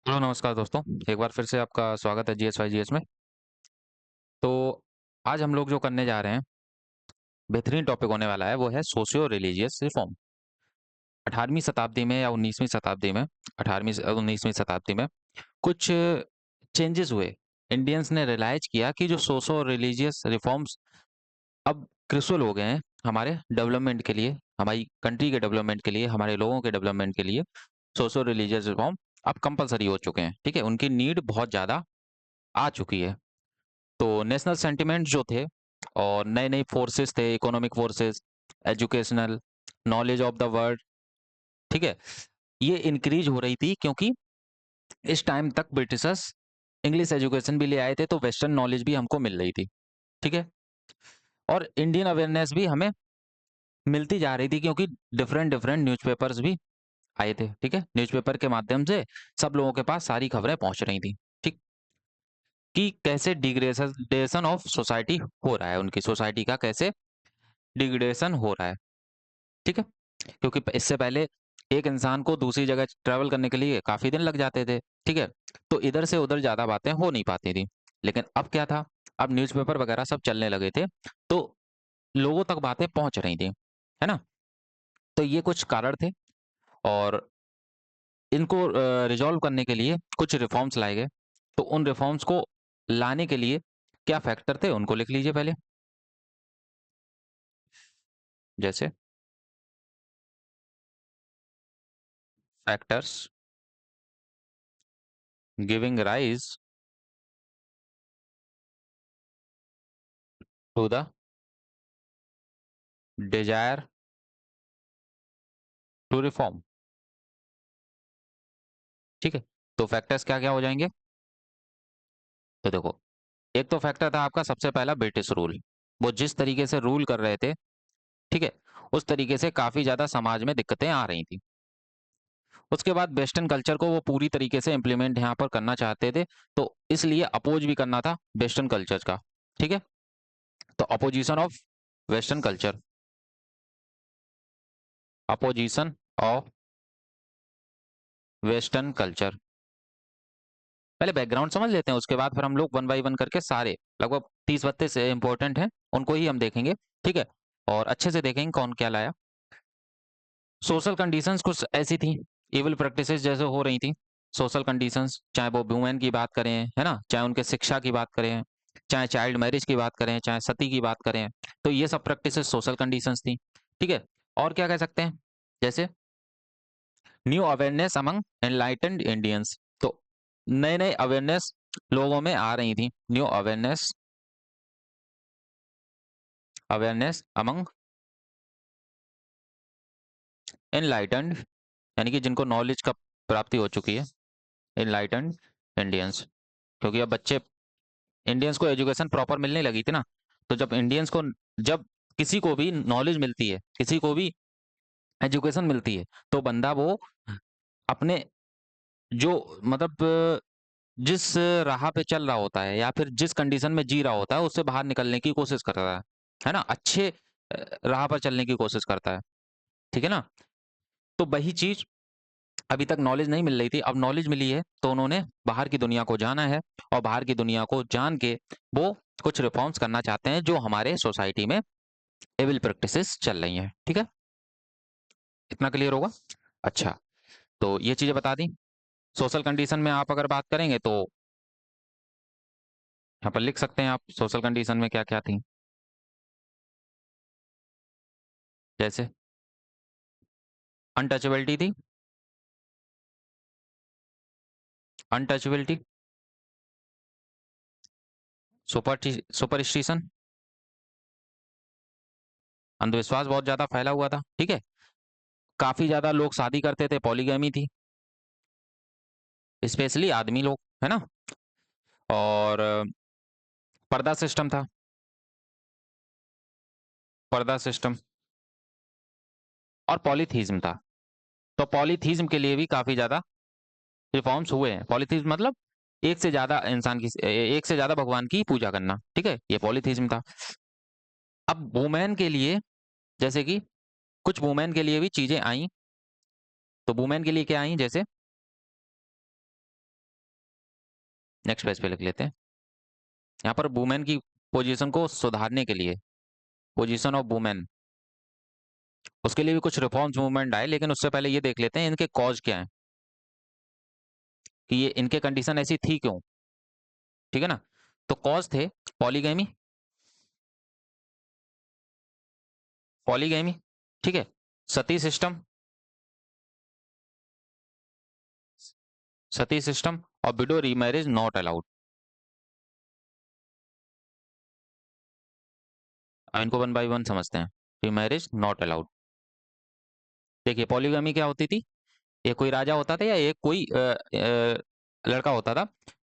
Hello नमस्कार दोस्तों। एक बार फिर से आपका स्वागत है जीएस वाई जीएस में। तो आज हम लोग जो करने जा रहे हैं, बेहतरीन टॉपिक होने वाला है, वो है सोशियो रिलीजियस रिफॉर्म। 18वीं शताब्दी में या 19वीं शताब्दी में, 18वीं से 19वीं शताब्दी में कुछ चेंजेस हुए। इंडियंस ने रियलाइज किया कि जो सोशो रिलीजियस रिफॉर्म्स अब क्रूशियल हो गए हैं हमारे डेवलपमेंट के लिए, हमारी कंट्री के डेवलपमेंट के लिए, हमारे लोगों के डेवलपमेंट के लिए सोशो रिलीजियस रिफॉर्म अब कंपलसरी हो चुके हैं। ठीक है, उनकी नीड बहुत ज़्यादा आ चुकी है। तो नेशनल सेंटिमेंट जो थे और नए नए फोर्सेस थे, economic forces, educational, knowledge of the world, ठीक है, ये इंक्रीज हो रही थी क्योंकि इस टाइम तक ब्रिटिशर्स इंग्लिश एजुकेशन भी ले आए थे, तो वेस्टर्न नॉलेज भी हमको मिल रही थी। ठीक है, और इंडियन अवेयरनेस भी हमें मिलती जा रही थी क्योंकि डिफरेंट डिफरेंट न्यूज़पेपर्स भी आए थे। ठीक है, न्यूज़पेपर के माध्यम से सब लोगों के पास सारी खबरें पहुंच रही थी। ठीक, कि कैसे डिग्रेडेशन ऑफ सोसाइटी हो रहा है, उनकी सोसाइटी का कैसे डिग्रेडेशन हो रहा है। ठीक है, क्योंकि इससे पहले एक इंसान को दूसरी जगह ट्रैवल करने के लिए काफी दिन लग जाते थे। ठीक है, तो इधर से उधर ज्यादा बातें हो नहीं पाती थी। लेकिन अब क्या था, अब न्यूज़पेपर वगैरह सब चलने लगे थे, तो लोगों तक बातें पहुंच रही थी, है ना। तो ये कुछ कारण थे, और इनको रिजॉल्व करने के लिए कुछ रिफॉर्म्स लाए गए। तो उन रिफॉर्म्स को लाने के लिए क्या फैक्टर थे, उनको लिख लीजिए पहले। जैसे factors giving rise to the desire to reform. ठीक है, तो फैक्टर्स क्या क्या हो जाएंगे। तो देखो, एक तो फैक्टर था आपका सबसे पहला ब्रिटिश रूल। वो जिस तरीके से रूल कर रहे थे, ठीक है, उस तरीके से काफी ज्यादा समाज में दिक्कतें आ रही थी। उसके बाद वेस्टर्न कल्चर को वो पूरी तरीके से इम्प्लीमेंट यहाँ पर करना चाहते थे, तो इसलिए अपोज भी करना था वेस्टर्न कल्चर का। ठीक है, तो opposition of western culture, opposition of western culture. पहले बैकग्राउंड समझ लेते हैं, उसके बाद फिर हम लोग वन बाई वन करके सारे लगभग 30-32 इंपॉर्टेंट हैं, उनको ही हम देखेंगे। ठीक है, और अच्छे से देखेंगे कौन क्या लाया। सोशल कंडीशंस कुछ ऐसी थी, इविल प्रैक्टिसेस जैसे हो रही थी। सोशल कंडीशंस, चाहे वो वुमेन की बात करें, है ना, चाहे उनके शिक्षा की बात करें, चाहे चाइल्ड मैरिज की बात करें, चाहे सती की बात करें, तो ये सब प्रैक्टिसेस सोशल कंडीशंस थी। ठीक है, और क्या कह सकते हैं, जैसे new awareness among enlightened Indians. तो नए नए अवेयरनेस लोगों में आ रही थी, new awareness, awareness among enlightened, यानी कि जिनको नॉलेज का प्राप्ति हो चुकी है, एनलाइटेंड इंडियंस। क्योंकि अब बच्चे, इंडियंस को एजुकेशन प्रॉपर मिलने लगी थी ना, तो जब इंडियंस को, जब किसी को भी नॉलेज मिलती है, किसी को भी एजुकेशन मिलती है, तो बंदा वो अपने जो मतलब जिस राह पे चल रहा होता है या फिर जिस कंडीशन में जी रहा होता है, उससे बाहर निकलने की कोशिश कर रहा है ना, अच्छे राह पर चलने की कोशिश करता है। ठीक है ना, तो वही चीज अभी तक नॉलेज नहीं मिल रही थी, अब नॉलेज मिली है, तो उन्होंने बाहर की दुनिया को जाना है, और बाहर की दुनिया को जान के वो कुछ रिफॉर्म्स करना चाहते हैं जो हमारे सोसाइटी में एविल प्रैक्टिसेस चल रही हैं। ठीक है, इतना क्लियर होगा। अच्छा, तो ये चीजें बता दी। सोशल कंडीशन में आप अगर बात करेंगे तो यहाँ पर लिख सकते हैं आप सोशल कंडीशन में क्या क्या थी। जैसे अनटचेबिलिटी थी, अनटचेबिलिटी, सुपरस्टिशन, अंधविश्वास बहुत ज्यादा फैला हुआ था। ठीक है, काफी ज्यादा लोग शादी करते थे, पॉलीगैमी थी, स्पेशली आदमी लोग, है ना। और पर्दा सिस्टम था, पर्दा सिस्टम, और पॉलीथीज्म था। तो पॉलीथीज्म के लिए भी काफी ज्यादा रिफॉर्म्स हुए हैं। पॉलीथीज्म मतलब एक से ज्यादा इंसान की, एक से ज्यादा भगवान की पूजा करना। ठीक है, ये पॉलीथीज्म था। अब वुमेन के लिए, जैसे कि कुछ वुमेन के लिए भी चीजें आई। तो वुमेन के लिए क्या आई, जैसे नेक्स्ट पेज पे लिख लेते हैं। यहाँ पर वुमेन की पोजीशन को सुधारने के लिए, पोजीशन ऑफ वुमेन, उसके लिए भी कुछ रिफॉर्म्स मूवमेंट आए, लेकिन उससे पहले ये देख लेते हैं इनके कॉज क्या है, कि ये इनके कंडीशन ऐसी थी क्यों। ठीक है ना। तो कॉज थे पॉलीगैमी, पॉलीगैमी, ठीक है, सती सिस्टम, सती सिस्टम और विडो रीमैरिज नॉट अलाउड। अब इनको वन बाय वन समझते हैं। Remarriage not allowed. देखिए पॉलीगैमी क्या होती थी, ये कोई राजा होता था या एक कोई लड़का होता था,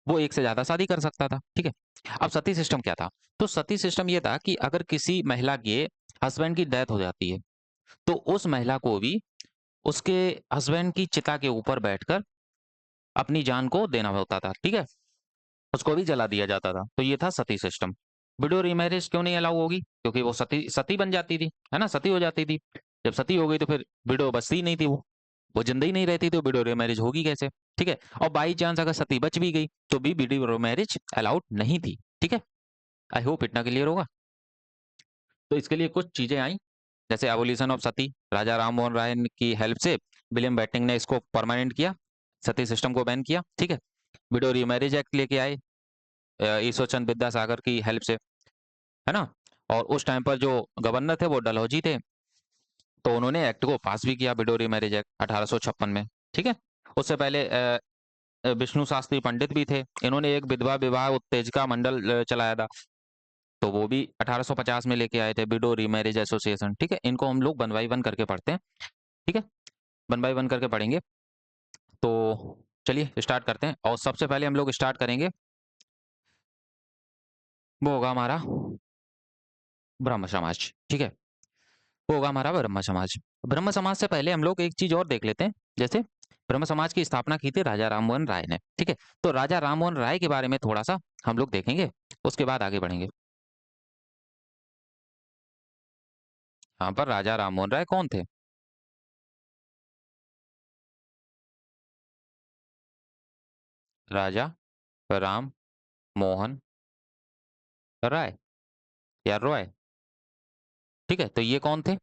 वो एक से ज्यादा शादी कर सकता था। ठीक है। अब सती सिस्टम क्या था, तो सती सिस्टम ये था कि अगर किसी महिला के हस्बैंड की डेथ हो जाती है, तो उस महिला को भी उसके हस्बैंड की चिता के ऊपर बैठकर अपनी जान को देना होता था। ठीक है। उसको भी जला दिया जाता था। तो ये था सती सिस्टम। विडो रीमैरिज क्यों नहीं अलाउ होगी, क्योंकि वो सती सती बन जाती थी, है ना, सती हो जाती थी। जब सती हो गई तो फिर विडो बचती ही नहीं थी, वो जिंदा ही नहीं रहती, तो विडो रीमैरिज होगी कैसे। ठीक है। और बाई चांस अगर सती बच भी गई तो भी विडो रीमैरिज अलाउड नहीं थी। ठीक है। आई होप इतना क्लियर होगा। तो इसके लिए कुछ चीजें आई, जैसे एबोलिशन ऑफ सती, राजा राम मोहन राय की हेल्प से विलियम बेंटिंक ने इसको परमानेंट किया, सती सिस्टम को बैन किया। ठीक है। विडो रीमैरिज एक्ट लेके आए ईश्वर चंद्र विद्यासागर की हेल्प से, है ना। और उस टाइम पर जो गवर्नर थे वो डलहौजी थे, तो उन्होंने एक्ट को पास भी किया, विडो रीमैरिज एक्ट 1856 में। ठीक है। उससे पहले विष्णु शास्त्री पंडित भी थे, इन्होंने एक विधवा विवाह उत्तेजिका मंडल चलाया था, तो वो भी 1850 में लेके आए थे, विडो रीमैरिज एसोसिएशन। ठीक है। इनको हम लोग वन बाई वन करके पढ़ते हैं। ठीक है। वन बाई वन करके पढ़ेंगे। तो चलिए स्टार्ट करते हैं, और सबसे पहले हम लोग स्टार्ट करेंगे, वो होगा हमारा ब्रह्म समाज। ठीक है। वो होगा हमारा ब्रह्म समाज। ब्रह्म समाज से पहले हम लोग एक चीज और देख लेते हैं, जैसे ब्रह्म समाज की स्थापना की थी राजा राममोहन राय ने। ठीक है। तो राजा राममोहन राय के बारे में थोड़ा सा हम लोग देखेंगे, उसके बाद आगे बढ़ेंगे। यहाँ पर राजा राममोहन राय कौन थे? राजा राम मोहन राय या रॉय। ठीक है। तो ये कौन थे,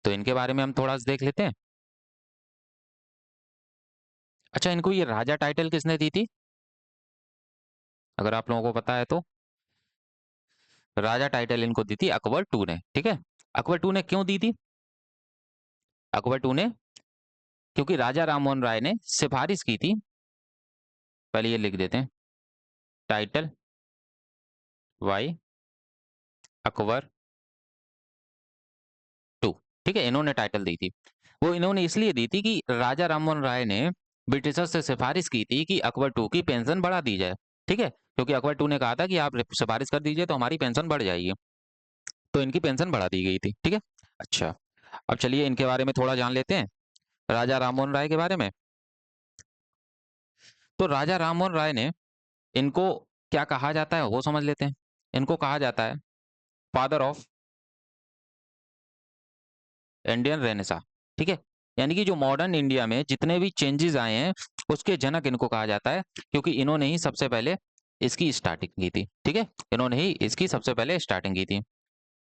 तो इनके बारे में हम थोड़ा सा देख लेते हैं। अच्छा, इनको ये राजा टाइटल किसने दी थी, अगर आप लोगों को पता है तो? राजा टाइटल इनको दी थी अकबर टू ने। ठीक है। अकबर टू ने क्यों दी थी? अकबर टू ने, क्योंकि राजा राममोहन राय ने सिफारिश की थी, पहले ये लिख देते हैं, टाइटल वाई अकबर टू। ठीक है। इन्होंने टाइटल दी थी, वो इन्होंने इसलिए दी थी कि राजा राममोहन राय ने ब्रिटिशर से सिफारिश की थी कि अकबर टू की पेंशन बढ़ा दी जाए। ठीक है। क्योंकि अकबर टू ने कहा था कि आप सिफारिश कर दीजिए तो हमारी पेंशन बढ़ जाएगी, तो इनकी पेंशन बढ़ा दी गई थी। ठीक है। अच्छा, अब चलिए इनके बारे में थोड़ा जान लेते हैं, राजा राममोहन राय के बारे में। तो राजा राममोहन राय ने, इनको क्या कहा जाता है वो समझ लेते हैं। इनको कहा जाता है फादर ऑफ इंडियन रेनेसा। ठीक है। यानी कि जो मॉडर्न इंडिया में जितने भी चेंजेस आए हैं, उसके जनक इनको कहा जाता है, क्योंकि इन्होंने ही सबसे पहले इसकी स्टार्टिंग की थी। ठीक है। इन्होंने ही इसकी सबसे पहले स्टार्टिंग की थी,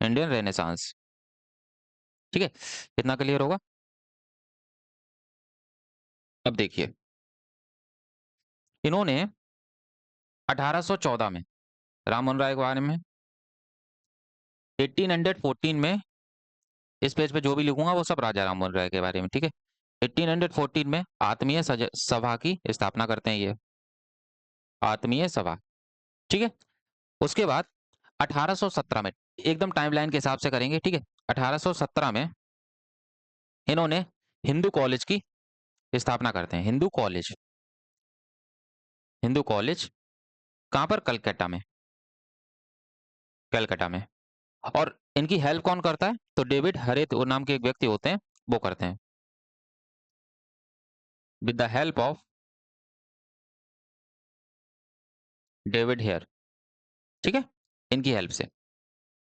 इंडियन रेनेसांस। ठीक है। कितना क्लियर होगा? अब देखिए, इन्होंने 1814 में, राममोहन राय के बारे में 1814 में, इस पेज पे जो भी लिखूंगा वो सब राजा राममोहन राय के बारे में। ठीक है। 1814 में आत्मीय सभा की स्थापना करते हैं ये, आत्मीय सभा। ठीक है। उसके बाद 1817 में, एकदम टाइमलाइन के हिसाब से करेंगे। ठीक है। 1817 में इन्होंने हिंदू कॉलेज की स्थापना करते हैं, हिंदू कॉलेज, हिंदू कॉलेज कहां पर? कलकत्ता में, कलकत्ता में। और इनकी हेल्प कौन करता है, तो डेविड हरेत नाम के एक व्यक्ति होते हैं, वो करते हैं, with the help of David Hare. ठीक है। इनकी हेल्प से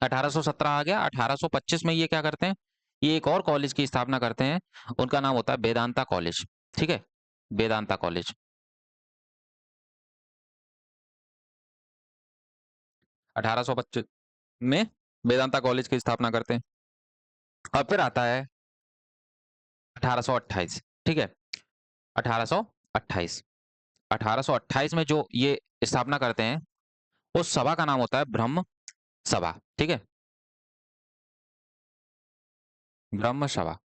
1817 आ गया। 1825 में ये क्या करते हैं, ये एक और कॉलेज की स्थापना करते हैं, उनका नाम होता है वेदांता कॉलेज। ठीक है। वेदांता कॉलेज। 1825 में वेदांता कॉलेज की स्थापना करते हैं। और फिर आता है 1828, ठीक है, 1828। 1828 में जो ये स्थापना करते हैं उस सभा का नाम होता है ब्रह्म सभा, ठीक है, ब्रह्म सभा।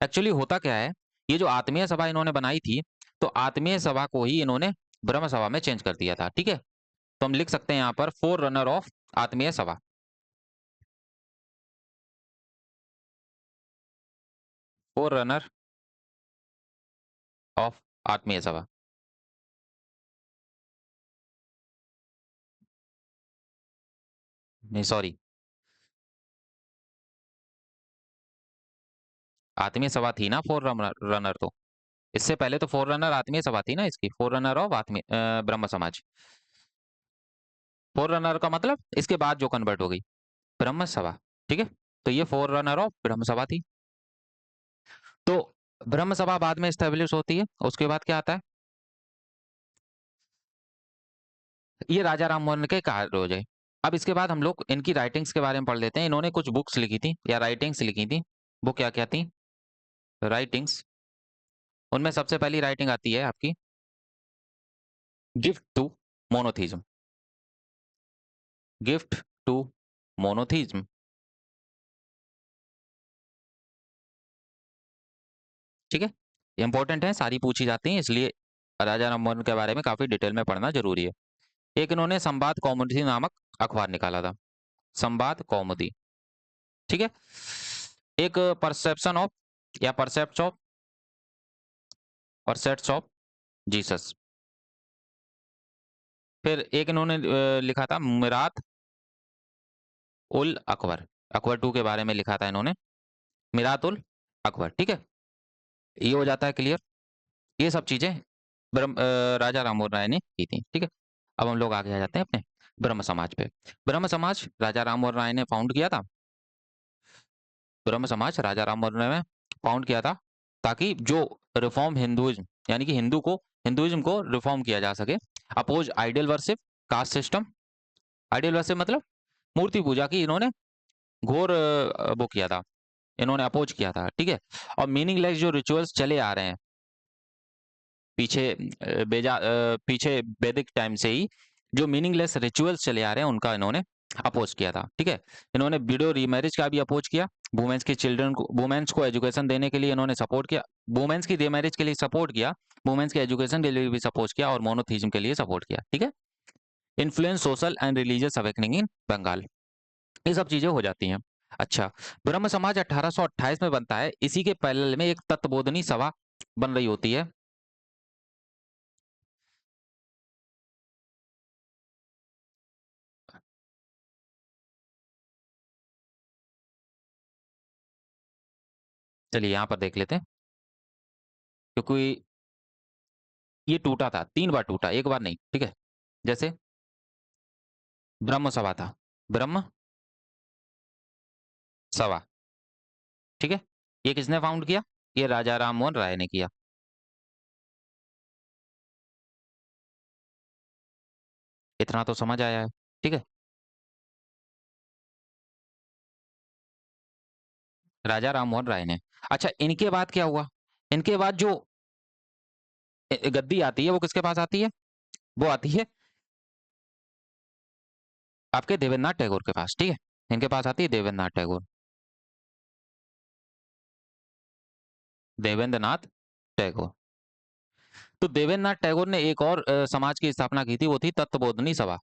एक्चुअली होता क्या है, ये जो आत्मीय सभा इन्होंने बनाई थी, तो आत्मीय सभा को ही इन्होंने ब्रह्म सभा में चेंज कर दिया था, ठीक है। तो हम लिख सकते हैं यहाँ पर फोर रनर ऑफ आत्मीय सभा, फोर रनर ऑफ आत्मीय सभा। नहीं सॉरी, आत्मीय सभा थी ना फोर रनर, रनर तो इससे पहले तो फोर रनर आत्मीय सभा थी ना इसकी, फोर रनर ऑफ आत्मीय ब्रह्म समाज। फोर रनर का मतलब इसके बाद जो कन्वर्ट हो गई ब्रह्म सभा, ठीक है। तो ये फोर रनर ऑफ ब्रह्म सभा थी। तो ब्रह्म सभा बाद में स्टेब्लिश होती है, उसके बाद क्या आता है, ये राजा राम मोहन के कार्य हो जाए। अब इसके बाद हम लोग इनकी राइटिंग्स के बारे में पढ़ लेते हैं। इन्होंने कुछ बुक्स लिखी थी या राइटिंग्स लिखी थी, वो क्या क्या थी राइटिंग्स। उनमें सबसे पहली राइटिंग आती है आपकी gift to monotheism, gift to monotheism, ठीक है। इंपॉर्टेंट है, सारी पूछी जाती हैं, इसलिए राजा राम मोहन के बारे में काफी डिटेल में पढ़ना जरूरी है। एक इन्होंने संवाद कौमुदी नामक अखबार निकाला था, संवाद कौमुदी, ठीक है। एक परसेप्शन ऑफ या परसेप्ट्स ऑफ जीसस। फिर एक इन्होंने लिखा था मिरात उल अकबर, अकबर टू के बारे में लिखा था इन्होंने, मिरात उल अकबर, ठीक है। ये हो जाता है क्लियर। ये सब चीजें राजा राममोहन राय ने की थी, ठीक है। अब हम लोग आगे आ जाते हैं अपने ब्रह्म समाज पे। ब्रह्म समाज राजा राममोहन राय ने फाउंड किया था, ब्रह्म समाज राजा राममोहन राय ने फाउंड किया था ताकि जो रिफॉर्म हिंदुइज्म, यानी कि हिंदुइज्म को रिफॉर्म किया जा सके, oppose ideal worship, caste system. Ideal worship मतलब मूर्ति पूजा की इन्होंने घोर वो किया था, इन्होंने अपोज किया था, ठीक है। और मीनिंगलेस जो रिचुअल्स चले आ रहे हैं पीछे पीछे वैदिक टाइम से ही जो मीनिंगलेस रिचुअल्स चले आ रहे हैं उनका इन्होंने अपोज किया था, ठीक है। इन्होंने विडो रीमैरिज का भी अपोज किया, वुमेन्स के चिल्ड्रन को, वुमेन्स को एजुकेशन देने के लिए इन्होंने सपोर्ट किया, वुमेन्स की रीमैरिज के लिए सपोर्ट किया, वुमेन्स के एजुकेशन के लिए भी सपोर्ट किया और मोनोथीज्म के लिए सपोर्ट किया, ठीक है। Influence social and religious awakening in Bengal, ये सब चीजें हो जाती हैं। अच्छा, ब्रह्म समाज 1828 में बनता है, इसी के पैरेलल में एक तत्वबोधनी सभा बन रही होती है। चलिए यहाँ पर देख लेते हैं, क्योंकि ये टूटा था, 3 बार टूटा, एक बार नहीं, ठीक है। जैसे ब्रह्म सभा था, ब्रह्म सभा, ठीक है। ये किसने फाउंड किया, ये राजा राम मोहन राय ने किया। इतना तो समझ आया है, ठीक है। राजा राम मोहन राय ने। अच्छा, इनके बाद क्या हुआ, इनके बाद जो गद्दी आती है वो किसके पास आती है, वो आती है आपके देवेंद्रनाथ टैगोर के पास, ठीक है। इनके पास आती है देवेंद्रनाथ टैगोर, देवेंद्रनाथ टैगोर। तो देवेंद्रनाथ टैगोर ने एक और समाज की स्थापना की थी, वो थी तत्वबोधनी सभा,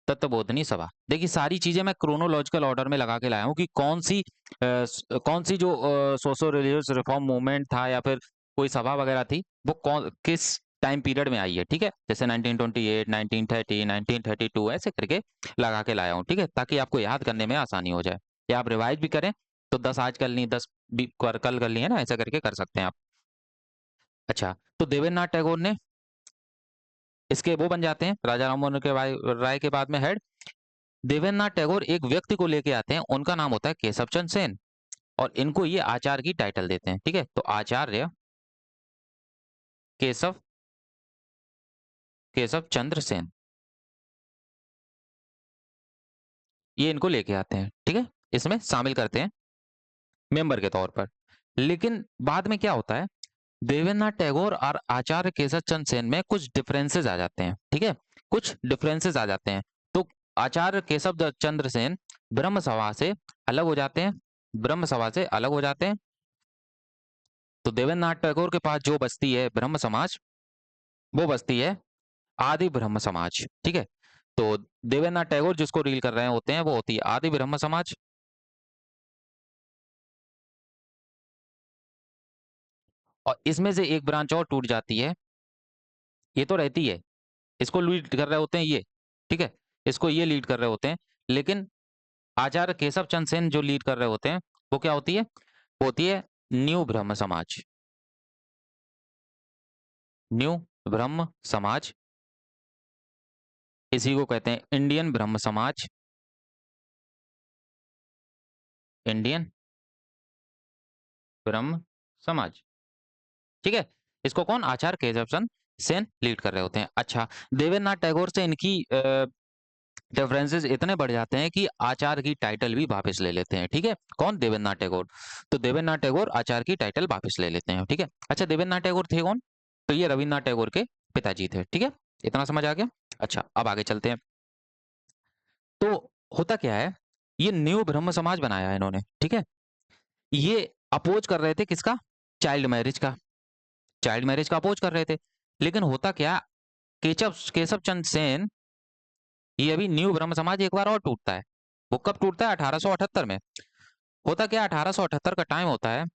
तत्वबोधनी सभा। देखिए सारी चीजें मैं क्रोनोलॉजिकल ऑर्डर में लगा के लाया हूँ कि कौन सी जो सोशो रिलीजियस रिफॉर्म मूवमेंट था या फिर कोई सभा वगैरह थी, वो कौन किस टाइम पीरियड में आई है, ठीक है। जैसे 1928, 1930, 1932 ऐसे करके लगा के लाया हूँ, ठीक है, ताकि आपको याद करने में आसानी हो जाए, या आप रिवाइज भी करें तो 10 आज कर ली, 10 भी कल कर ली है ना, ऐसा करके कर सकते हैं आप। अच्छा, तो देवेंद्रनाथ टैगोर ने इसके वो बन जाते हैं राजा राममोहन के राय के बाद में हेड। देवेंद्रनाथ टैगोर एक व्यक्ति को लेके आते हैं, उनका नाम होता है केशव चंद्र सेन, और इनको ये आचार्य की टाइटल देते हैं, ठीक है। तो आचार्य केशव, केशव चंद्र सेन, ये इनको लेके आते हैं, ठीक है, इसमें शामिल करते हैं मेंबर के तौर पर। लेकिन बाद में क्या होता है, देवेंद्रनाथ टैगोर और आचार्य केशव चंद्र सेन में कुछ डिफरेंसेस आ जाते हैं, ठीक है, कुछ डिफरेंसेस आ जाते हैं। तो आचार्य केशव चंद्र सेन ब्रह्म सभा से अलग हो जाते हैं, ब्रह्म सभा से अलग हो जाते हैं। तो देवेंद्रनाथ टैगोर के पास जो बचती है ब्रह्म समाज, वो बचती है आदि ब्रह्म समाज, ठीक है। तो देवेंद्रनाथ टैगोर जिसको रील कर रहे होते हैं वो होती है आदि ब्रह्म समाज। और इसमें से एक ब्रांच और टूट जाती है, ये तो रहती है, इसको लीड कर रहे होते हैं ये, ठीक है, इसको ये लीड कर रहे होते हैं। लेकिन आचार्य केशव चंद्र सेन जो लीड कर रहे होते हैं वो क्या होती है, वो होती है न्यू ब्रह्म समाज, न्यू ब्रह्म समाज। इसी को कहते हैं इंडियन ब्रह्म समाज, इंडियन ब्रह्म समाज, ठीक है। इसको कौन, आचार्य केशव चंद्र सेन लीड कर रहे होते हैं। अच्छा, देवेंद्रनाथ टैगोर से इनकी डिफरेंसेस इतने बढ़ जाते हैं कि आचार्य की टाइटल भी वापस ले लेते हैं, ठीक है। कौन, देवेंद्रनाथ टैगोर। तो देवेंद्रनाथ टैगोर आचार्य की टाइटल वापस ले लेते हैं, ठीक है। अच्छा, देवेंद्रनाथ टैगोर थे कौन, तो ये रविन्द्रनाथ टैगोर के पिताजी थे, ठीक है, इतना समझ आ गया। अच्छा, अब आगे चलते हैं। तो होता क्या है, ये न्यू ब्रह्म समाज बनाया है इन्होंने, ठीक है। ये अपोज कर रहे थे किसका, चाइल्ड मैरिज का, चाइल्ड मैरिज का अपोज कर रहे थे। लेकिन होता क्या, केशव केशव चंद्र सेन, ये अभी न्यू ब्रह्म समाज एक बार और टूटता है। वो कब टूटता है, 1878 में। होता क्या, 1878 का टाइम होता है,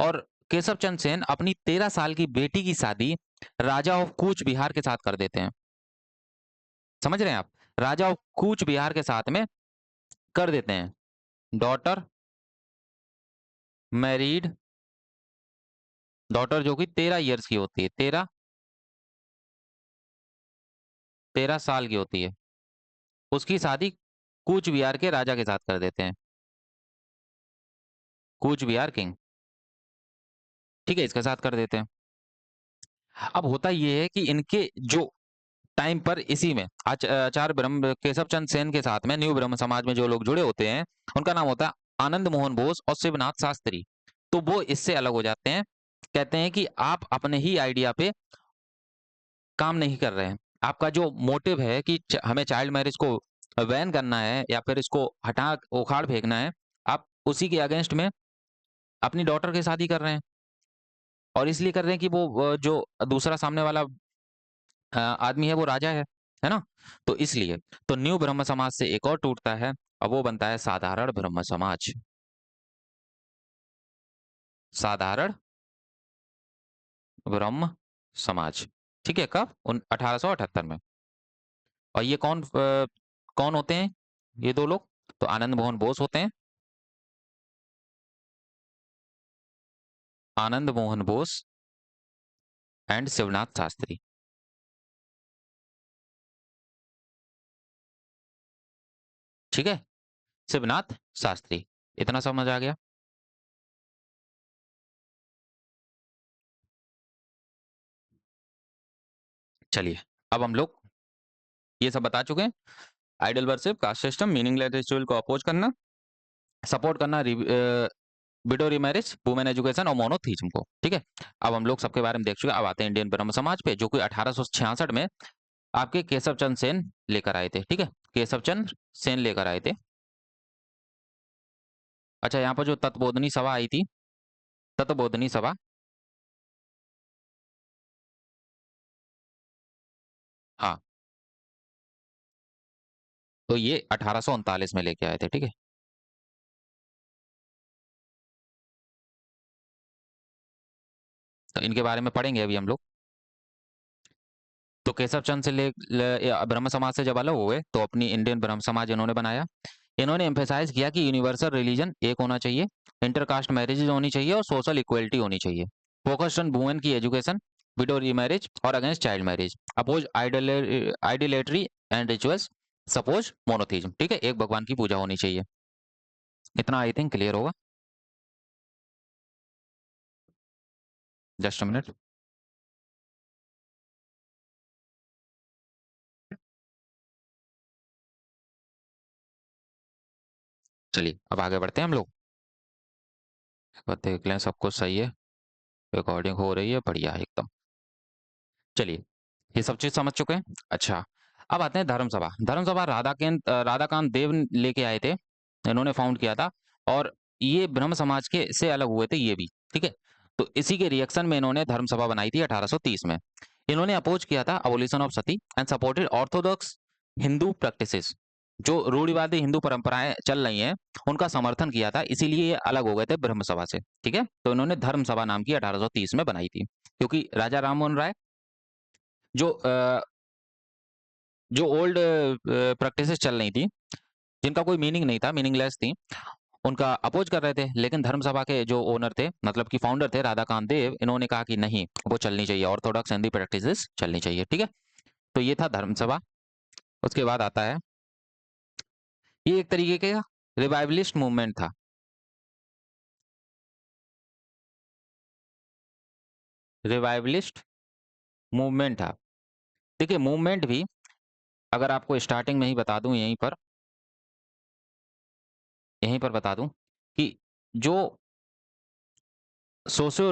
और केशव चंद्र सेन अपनी 13 साल की बेटी की शादी राजा ऑफ कूच बिहार के साथ कर देते हैं। समझ रहे हैं आप, राजा ऑफ कूच बिहार के साथ में कर देते हैं। डॉटर मैरिड, डॉटर जो कि 13 ईयर्स की होती है, 13 साल की होती है, उसकी शादी कूच बिहार के राजा के साथ कर देते हैं, कूच बिहार किंग, ठीक है, इसके साथ कर देते हैं। अब होता ये है कि इनके जो टाइम पर इसी में आचार्य ब्रह्म केशव चंद्र सेन के साथ में न्यू ब्रह्म समाज में जो लोग जुड़े होते हैं, उनका नाम होता है आनंद मोहन बोस और शिवनाथ शास्त्री। तो वो इससे अलग हो जाते हैं, कहते हैं कि आप अपने ही आइडिया पे काम नहीं कर रहे हैं। आपका जो मोटिव है कि हमें चाइल्ड मैरिज को बैन करना है या फिर इसको हटा उखाड़ फेंकना है, आप उसी के अगेंस्ट में अपनी डॉटर की शादी कर रहे हैं। और इसलिए कर रहे हैं कि वो जो दूसरा सामने वाला आदमी है वो राजा है ना। तो इसलिए तो न्यू ब्रह्म समाज से एक और टूटता है, अब वो बनता है साधारण ब्रह्म समाज, साधारण ब्रह्म समाज, ठीक है, कब, उन 1878 में। और ये कौन होते हैं, ये दो लोग, तो आनंद मोहन बोस होते हैं, आनंद मोहन बोस एंड शिवनाथ शास्त्री, ठीक है, शिवनाथ शास्त्री, इतना समझ आ गया। चलिए, अब हम लोग ये सब बता चुके हैं, idol worship, caste system, meaningless ritual को अपोज करना, सपोर्ट करना विडो रीमैरिज, वुमेन एजुकेशन और मोनोथीज्म को, ठीक है। अब हम लोग सबके बारे में देख चुके हैं, अब आते हैं इंडियन ब्रह्म समाज पे, जो कि 1866 में आपके केशव चंद्र सेन लेकर आए थे, ठीक है, केशव चंद्र सेन लेकर आए थे। अच्छा, यहाँ पर जो तत्बोधनी सभा आई थी, तत्बोधनी सभा, हाँ, तो ये 1839 में लेके आए थे, ठीक है। तो इनके बारे में पढ़ेंगे अभी हम लोग। तो केशव चंद्र से ब्रह्म समाज से जब अलग हुए तो अपनी इंडियन ब्रह्म समाज इन्होंने बनाया। इन्होंने एम्फेसाइज किया कि यूनिवर्सल रिलीजन एक होना चाहिए, इंटरकास्ट मैरिजेज होनी चाहिए और सोशल इक्वलिटी होनी चाहिए। फोकस्ड ऑन वुमेन की एजुकेशन, विडो रीमैरिज और against child marriage, oppose idolatry and rituals, suppose monotheism, ठीक है, एक भगवान की पूजा होनी चाहिए। इतना आई थिंक क्लियर होगा। Just a minute. चलिए अब आगे बढ़ते हैं हम लोग। एक बार देख लें सब कुछ सही है, रिकॉर्डिंग हो रही है, बढ़िया है एकदम। चलिए, ये सब चीज़ समझ चुके हैं। अच्छा, अब आते हैं धर्मसभा। धर्मसभा राधाकांत देव लेके आए थे, इन्होंने फाउंड किया था और ये ब्रह्म समाज के से अलग हुए थे ये भी, ठीक है? तो इसी के रिएक्शन में इन्होंने धर्मसभा बनाई थी 1830 में। इन्होंने अपोज किया था abolition of Sati and supported Orthodox Hindu practices. जो रूढ़िवादी हिंदू परंपराएं चल रही हैं, उनका समर्थन किया था, इसीलिए ये अलग हो गए थे ब्रह्म सभा से, ठीक है? तो इन्होंने धर्मसभा नाम की 1830 में बनाई थी, क्योंकि राजा राममोहन राय जो जो ओल्ड प्रैक्टिसेस चल रही थी, जिनका कोई मीनिंग नहीं था, मीनिंगलेस थी, उनका अपोज कर रहे थे। लेकिन धर्मसभा के जो ओनर थे, मतलब कि फाउंडर थे राधाकांत देव, इन्होंने कहा कि नहीं, वो चलनी चाहिए, ऑर्थोडॉक्स हिंदी प्रैक्टिसेस चलनी चाहिए, ठीक है? तो ये था धर्मसभा। उसके बाद आता है, ये एक तरीके का रिवाइवलिस्ट मूवमेंट था। रिवाइवलिस्ट मूवमेंट था। देखिए मूवमेंट भी, अगर आपको स्टार्टिंग में ही बता दूं, यहीं पर बता दूं कि जो सोशियो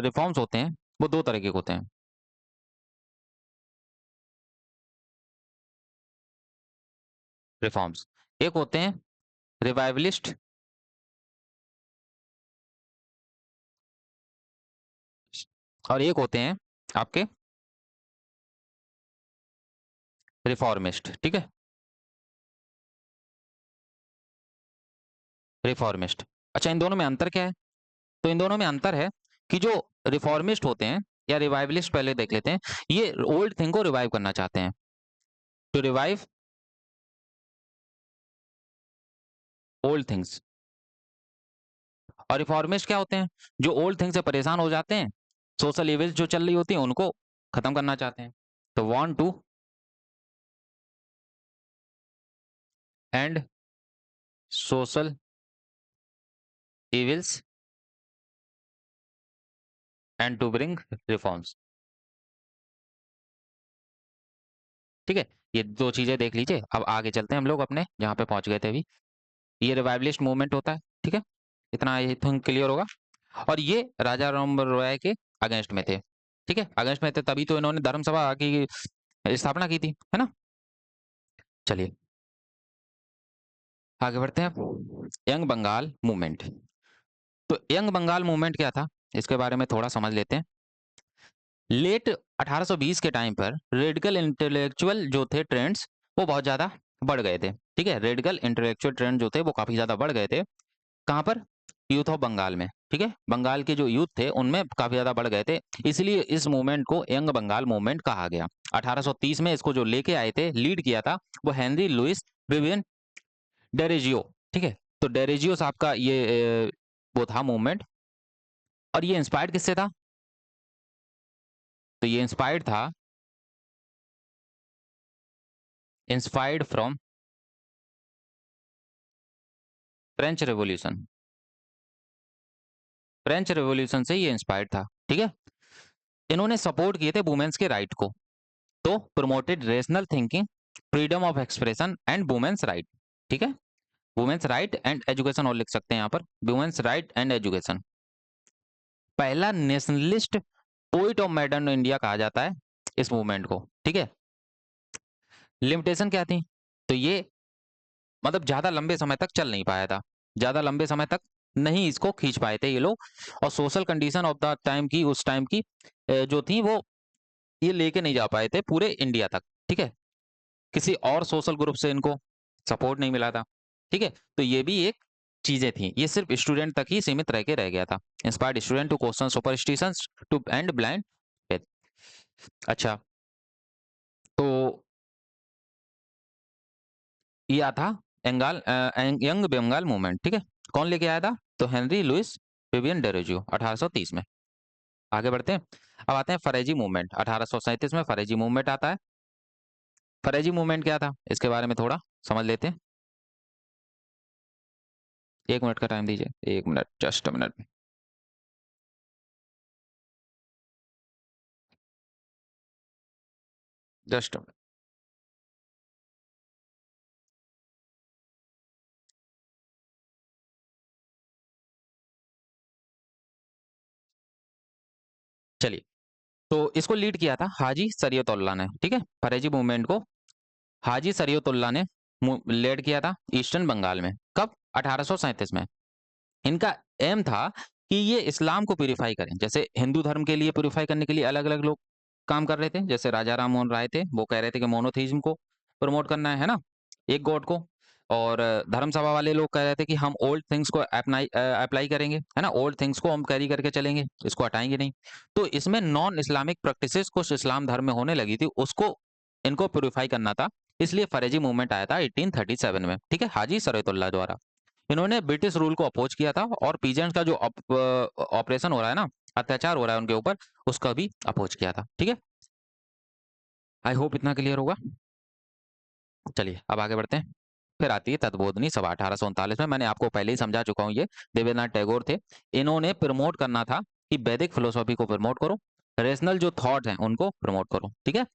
रिफॉर्म्स होते हैं, वो दो तरह के होते हैं। रिफॉर्म्स एक होते हैं रिवाइवलिस्ट, और एक होते हैं आपके रिफॉर्मिस्ट, ठीक है? रिफॉर्मिस्ट। अच्छा, इन दोनों में अंतर क्या है? तो इन दोनों में अंतर है कि जो रिफॉर्मिस्ट होते हैं या रिवाइवलिस्ट, पहले देख लेते हैं, ये ओल्ड थिंग को रिवाइव करना चाहते हैं, टू रिवाइव ओल्ड थिंग्स। और रिफॉर्मिस्ट क्या होते हैं? जो ओल्ड थिंग से परेशान हो जाते हैं, सोशल इविल्स जो चल रही होती हैं, उनको खत्म करना चाहते हैं। तो want to end social evils and to bring reforms, ठीक है? ये दो चीजें देख लीजिए। अब आगे चलते हैं हम लोग अपने जहां पे पहुंच गए थे अभी। ये रिवाइवलिस्ट मूवमेंट होता है, ठीक है? इतना आई थिंक क्लियर होगा। और ये राजा राम रॉय के अगेंस्ट में थे, ठीक है? अगेंस्ट में थे, तभी तो इन्होंने धर्मसभा की स्थापना की थी, है ना? चलिए आगे बढ़ते हैं। Young Bengal movement. तो यंग बंगाल मूवमेंट क्या था, इसके बारे में थोड़ा समझ लेते हैं। लेट 1820 के टाइम पर रेडिकल इंटेलेक्चुअल जो थे ट्रेंड्स, वो बहुत ज्यादा बढ़ गए थे, ठीक है? रेडिकल इंटेलेक्चुअल ट्रेंड जो थे वो काफी ज्यादा बढ़ गए थे। कहाँ पर? यूथ ऑफ बंगाल में, ठीक है? बंगाल के जो यूथ थे उनमें काफी ज्यादा बढ़ गए थे, इसलिए इस मूवमेंट को यंग बंगाल मूवमेंट कहा गया। 1830 में इसको जो लेके आए थे, लीड किया था, वो हेनरी लुइस विवियन डेरेजियो, ठीक है? तो डेरेजियो साहब का ये वो था मूवमेंट। और ये इंस्पायर्ड किससे था? तो ये inspired from French revolution. French revolution से ये इंस्पायर्ड था, ठीक है? इन्होंने सपोर्ट किए थे वुमेन्स के राइट को, तो promoted rational thinking, freedom of expression and women's right, ठीक है? वुमेन्स राइट एंड एजुकेशन, और लिख सकते हैं यहाँ पर वुमेन्स राइट एंड एजुकेशन। पहला nationalist poet of modern India कहा जाता है इस मूवमेंट को, ठीक है? लिमिटेशन क्या थी? तो ये मतलब ज्यादा लंबे समय तक चल नहीं पाया था, ज्यादा लंबे समय तक नहीं इसको खींच पाए थे ये लोग। और social condition of the time की, उस टाइम की जो थी, वो ये लेके नहीं जा पाए थे पूरे इंडिया तक, ठीक है? किसी और सोशल ग्रुप से इनको सपोर्ट नहीं मिला था, ठीक है? तो ये भी एक चीजें थी, ये सिर्फ स्टूडेंट तक ही सीमित रह के रह गया था। Inspired student to question superstitions to end blind faith. अच्छा, तो ये था यंग बंगाल मूवमेंट, ठीक है? कौन लेके आया था? तो हेनरी लुइस विवियन डेरोजियो 1830 में। आगे बढ़ते हैं। अब आते हैं फरेजी मूवमेंट। 1837 में फरेजी मूवमेंट आता है। फरेजी मूवमेंट क्या था, इसके बारे में थोड़ा समझ लेते हैं। 1 मिनट का टाइम दीजिए, 1 minute, just a minute. Just चलिए, तो इसको लीड किया था हाजी शरीयतुल्लाह ने, ठीक है। फरेजी मूवमेंट को हाजी शरीयतुल्लाह ने लीड किया था ईस्टर्न बंगाल में। कब? 1837 में। इनका एम था कि ये इस्लाम को प्यूरिफाई करें। जैसे हिंदू धर्म के लिए प्यूरिफाई करने के लिए अलग-अलग लोग काम कर रहे थे। जैसे राजा राम मोहन राय थे, वो कह रहे थे कि मोनोथेइज्म को प्रमोट करना है ना? एक गॉड को। और धर्म सभा वाले लोग कह रहे थे कि हम ओल्ड थिंग्स को अप्लाई करेंगे, है ना? ओल्ड थिंग्स को हम कैरी करके चलेंगे, इसको हटाएँगे नहीं। तो इसमें नॉन इस्लामिक प्रैक्टिसेस कुछ इस्लाम धर्म में होने लगी थी, उसको इनको प्यूरिफाई करना था। इसलिए फरेजी मूवमेंट आया था 1837 में, ठीक है? हाजी शरीयतुल्लाह द्वारा। इन्होंने ब्रिटिश रूल को अपोज किया था और पीजेंट्स का जो ऑपरेशन हो रहा है ना, अत्याचार हो रहा है उनके ऊपर, उसका भी अपोज किया था, ठीक है। आई होप इतना क्लियर होगा। चलिए अब आगे बढ़ते हैं। फिर आती है तत्बोधनी सभा 1839 में। मैंने आपको पहले ही समझा चुका हूँ, ये देवेंद्रनाथ टैगोर थे। इन्होंने प्रमोट करना था कि वैदिक फिलोसॉफी को प्रमोट करो, रेशनल जो थॉट हैं उनको प्रमोट करो, ठीक है।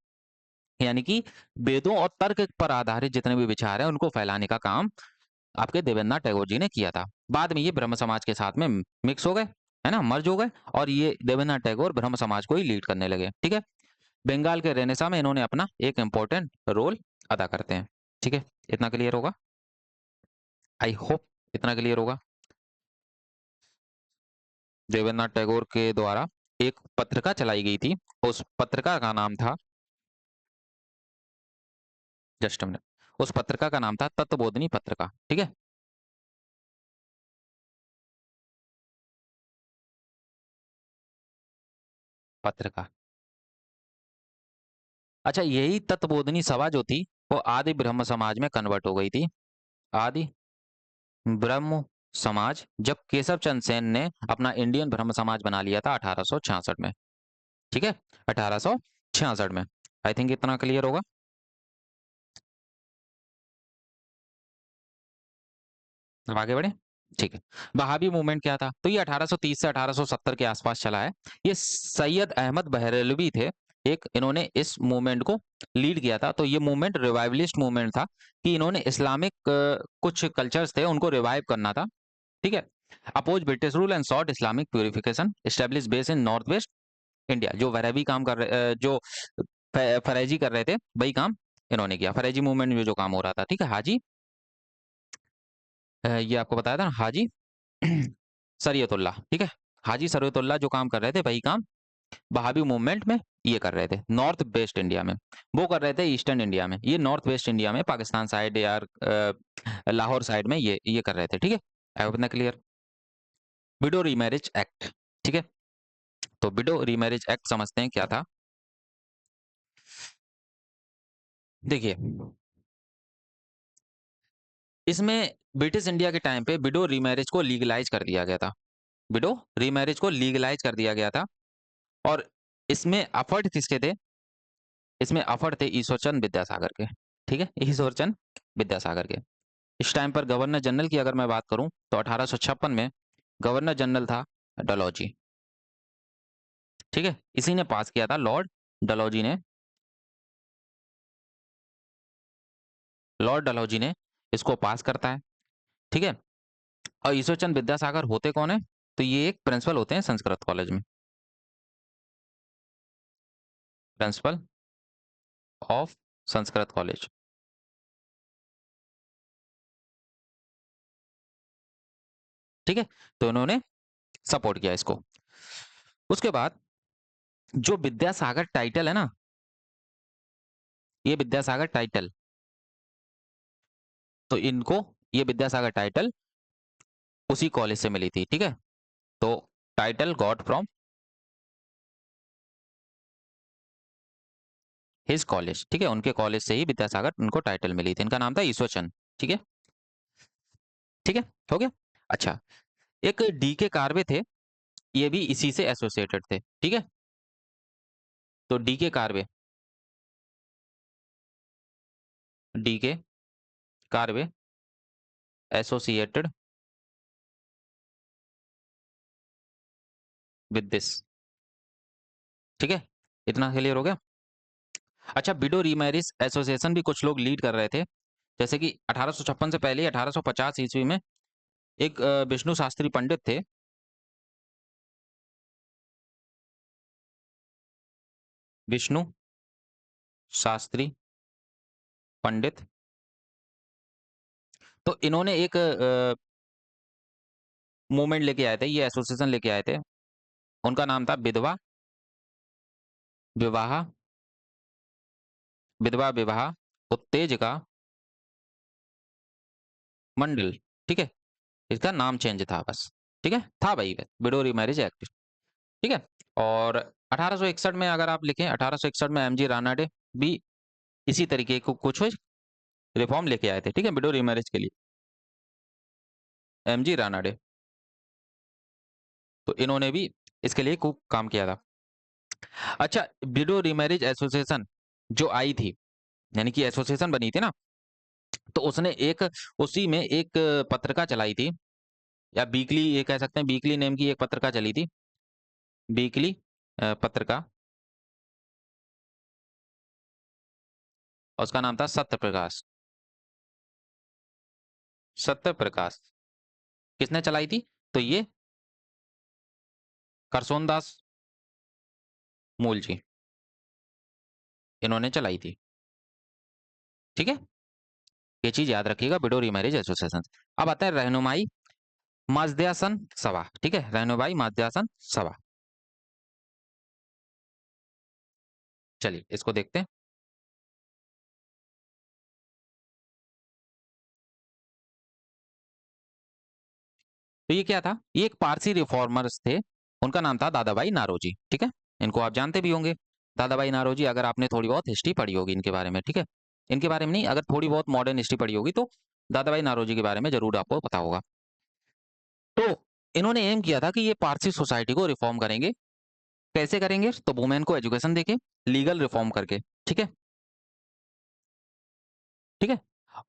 यानी कि वेदों और तर्क पर आधारित जितने भी विचार हैं उनको फैलाने का काम आपके देवेंद्रनाथ टैगोर जी ने किया था। बाद में ये ब्रह्म समाज के साथ में मिक्स हो गए, है ना, मर्ज हो गए, और ये देवेंद्रनाथ टैगोर ब्रह्म समाज को ही लीड करने लगे, ठीक है। बंगाल के रेनेसा में इन्होंने अपना एक इंपॉर्टेंट रोल अदा करते हैं, ठीक है। इतना क्लियर होगा, आई होप इतना क्लियर होगा। देवेंद्रनाथ टैगोर के द्वारा एक पत्रिका चलाई गई थी, उस पत्रिका का नाम था, जस्ट मिनट, उस पत्रिका का नाम था तत्वबोधिनी पत्रिका, ठीक है। पत्रिका, अच्छा, यही तत्वबोधिनी सभा जो थी वो आदि ब्रह्म समाज में कन्वर्ट हो गई थी। आदि ब्रह्म समाज, जब केशव चंद्र सेन ने अपना इंडियन ब्रह्म समाज बना लिया था 1866 में, ठीक है, 1866 में। आई थिंक इतना क्लियर होगा। अब आगे बढ़े, ठीक है। वहाबी मूवमेंट क्या था? तो ये 1830 से 1870 के आसपास चला है। ये सैयद अहमद बहरलवी थे, एक, इन्होंने इस मूवमेंट को लीड किया था। तो ये मूवमेंट रिवाइवलिस्ट मूवमेंट था कि इन्होंने इस्लामिक कुछ कल्चर्स थे उनको रिवाइव करना था, ठीक है। Oppose British rule and sought Islamic purification, establish base in north west India. जो वहरवी काम कर रहे, जो फरेजी कर रहे थे, वही काम इन्होंने किया। फरेजी मूवमेंट में जो काम हो रहा था, ठीक है। हाजी ये आपको बताया था ना, हाजी शरीयतुल्लाह, ठीक है। हाजी शरीयतुल्लाह जो काम कर रहे थे वही काम वहाबी मूवमेंट में ये कर रहे थे नॉर्थ वेस्ट इंडिया में। वो कर रहे थे ईस्टर्न इंडिया में, ये नॉर्थ वेस्ट इंडिया में पाकिस्तान साइड या लाहौर साइड में ये कर रहे थे, ठीक है। आई होप ना क्लियर। विडो रीमैरिज एक्ट, ठीक है। तो विडो रीमैरिज एक्ट समझते हैं क्या था। देखिए, इसमें ब्रिटिश इंडिया के टाइम पे विडो रीमैरिज को लीगलाइज कर दिया गया था। विडो रीमैरिज को लीगलाइज कर दिया गया था। और इसमें एफर्ट किसके थे? इसमें एफर्ट थे ईश्वरचंद विद्यासागर के, ठीक है, ईश्वरचंद विद्यासागर के। इस टाइम पर गवर्नर जनरल की अगर मैं बात करूं तो 1856 में गवर्नर जनरल था डलहौजी, ठीक है। इसी ने पास किया था, लॉर्ड डलहौजी ने, लॉर्ड डलहौजी ने इसको पास करता है, ठीक है। और ईश्वरचंद विद्यासागर होते कौन है? तो ये एक प्रिंसिपल होते हैं संस्कृत कॉलेज में, प्रिंसिपल ऑफ संस्कृत कॉलेज, ठीक है। तो इन्होंने सपोर्ट किया इसको। उसके बाद जो विद्यासागर टाइटल है ना, ये विद्यासागर टाइटल, तो इनको ये विद्यासागर टाइटल उसी कॉलेज से मिली थी, ठीक है। तो title got from his college, ठीक है, उनके कॉलेज से ही विद्यासागर उनको टाइटल मिली थी। इनका नाम था ईश्वरचंद, ठीक है, ठीक है, हो गया। अच्छा, एक डी के कार्वे थे, ये भी इसी से एसोसिएटेड थे, ठीक है। तो डी के कार्वे, डी के कार्वे एसोसिएटेड विद दिस, ठीक है। इतना क्लियर हो गया। अच्छा, विडो रीमैरिज एसोसिएशन भी कुछ लोग लीड कर रहे थे। जैसे कि 1856 से पहले 1850 ईस्वी में एक विष्णु शास्त्री पंडित थे, विष्णु शास्त्री पंडित। तो इन्होंने एक मूवमेंट लेके आए थे, ये एसोसिएशन लेके आए थे। उनका नाम था विवाह विधवा विवाह उत्तेजका मंडल। ठीक है, इसका नाम चेंज था बस। ठीक है, था भाई विडो मैरिज एक्ट। ठीक है, और 1861 में अगर आप लिखें, 1861 में एमजी रानाडे भी इसी तरीके को कुछ रिफॉर्म लेके आए थे। ठीक है, विडो मैरिज के लिए एमजी रानाडे, तो इन्होंने भी इसके लिए खूब काम किया था। अच्छा, विडो रीमैरिज एसोसिएशन जो आई थी, यानी कि एसोसिएशन बनी थी ना, तो उसने एक उसी में एक पत्रिका चलाई थी, या वीकली ये कह सकते हैं, वीकली नेम की एक पत्रिका चली थी, वीकली पत्रिका, और उसका नाम था सत्य प्रकाश। सत्य प्रकाश किसने चलाई थी? तो ये करसोनदास मूल जी, इन्होंने चलाई थी। ठीक है, ये चीज याद रखिएगा, विडो रीमैरिज एसोसिएशन। अब आता है रहनुमाई माध्यासन सभा। ठीक है, रहनुमाई माध्यासन सभा, चलिए इसको देखते हैं। तो ये क्या था? ये एक पारसी रिफॉर्मर्स थे, उनका नाम था दादाभाई नारोजी। ठीक है, इनको आप जानते भी होंगे, दादाभाई नारोजी, अगर आपने थोड़ी बहुत हिस्ट्री पढ़ी होगी इनके बारे में। ठीक है, इनके बारे में नहीं, अगर थोड़ी बहुत मॉडर्न हिस्ट्री पढ़ी होगी तो दादाभाई नारोजी के बारे में जरूर आपको पता होगा। तो इन्होंने एम किया था कि ये पारसी सोसाइटी को रिफॉर्म करेंगे। कैसे करेंगे? तो वुमेन को एजुकेशन देके, लीगल रिफॉर्म करके। ठीक है, ठीक है,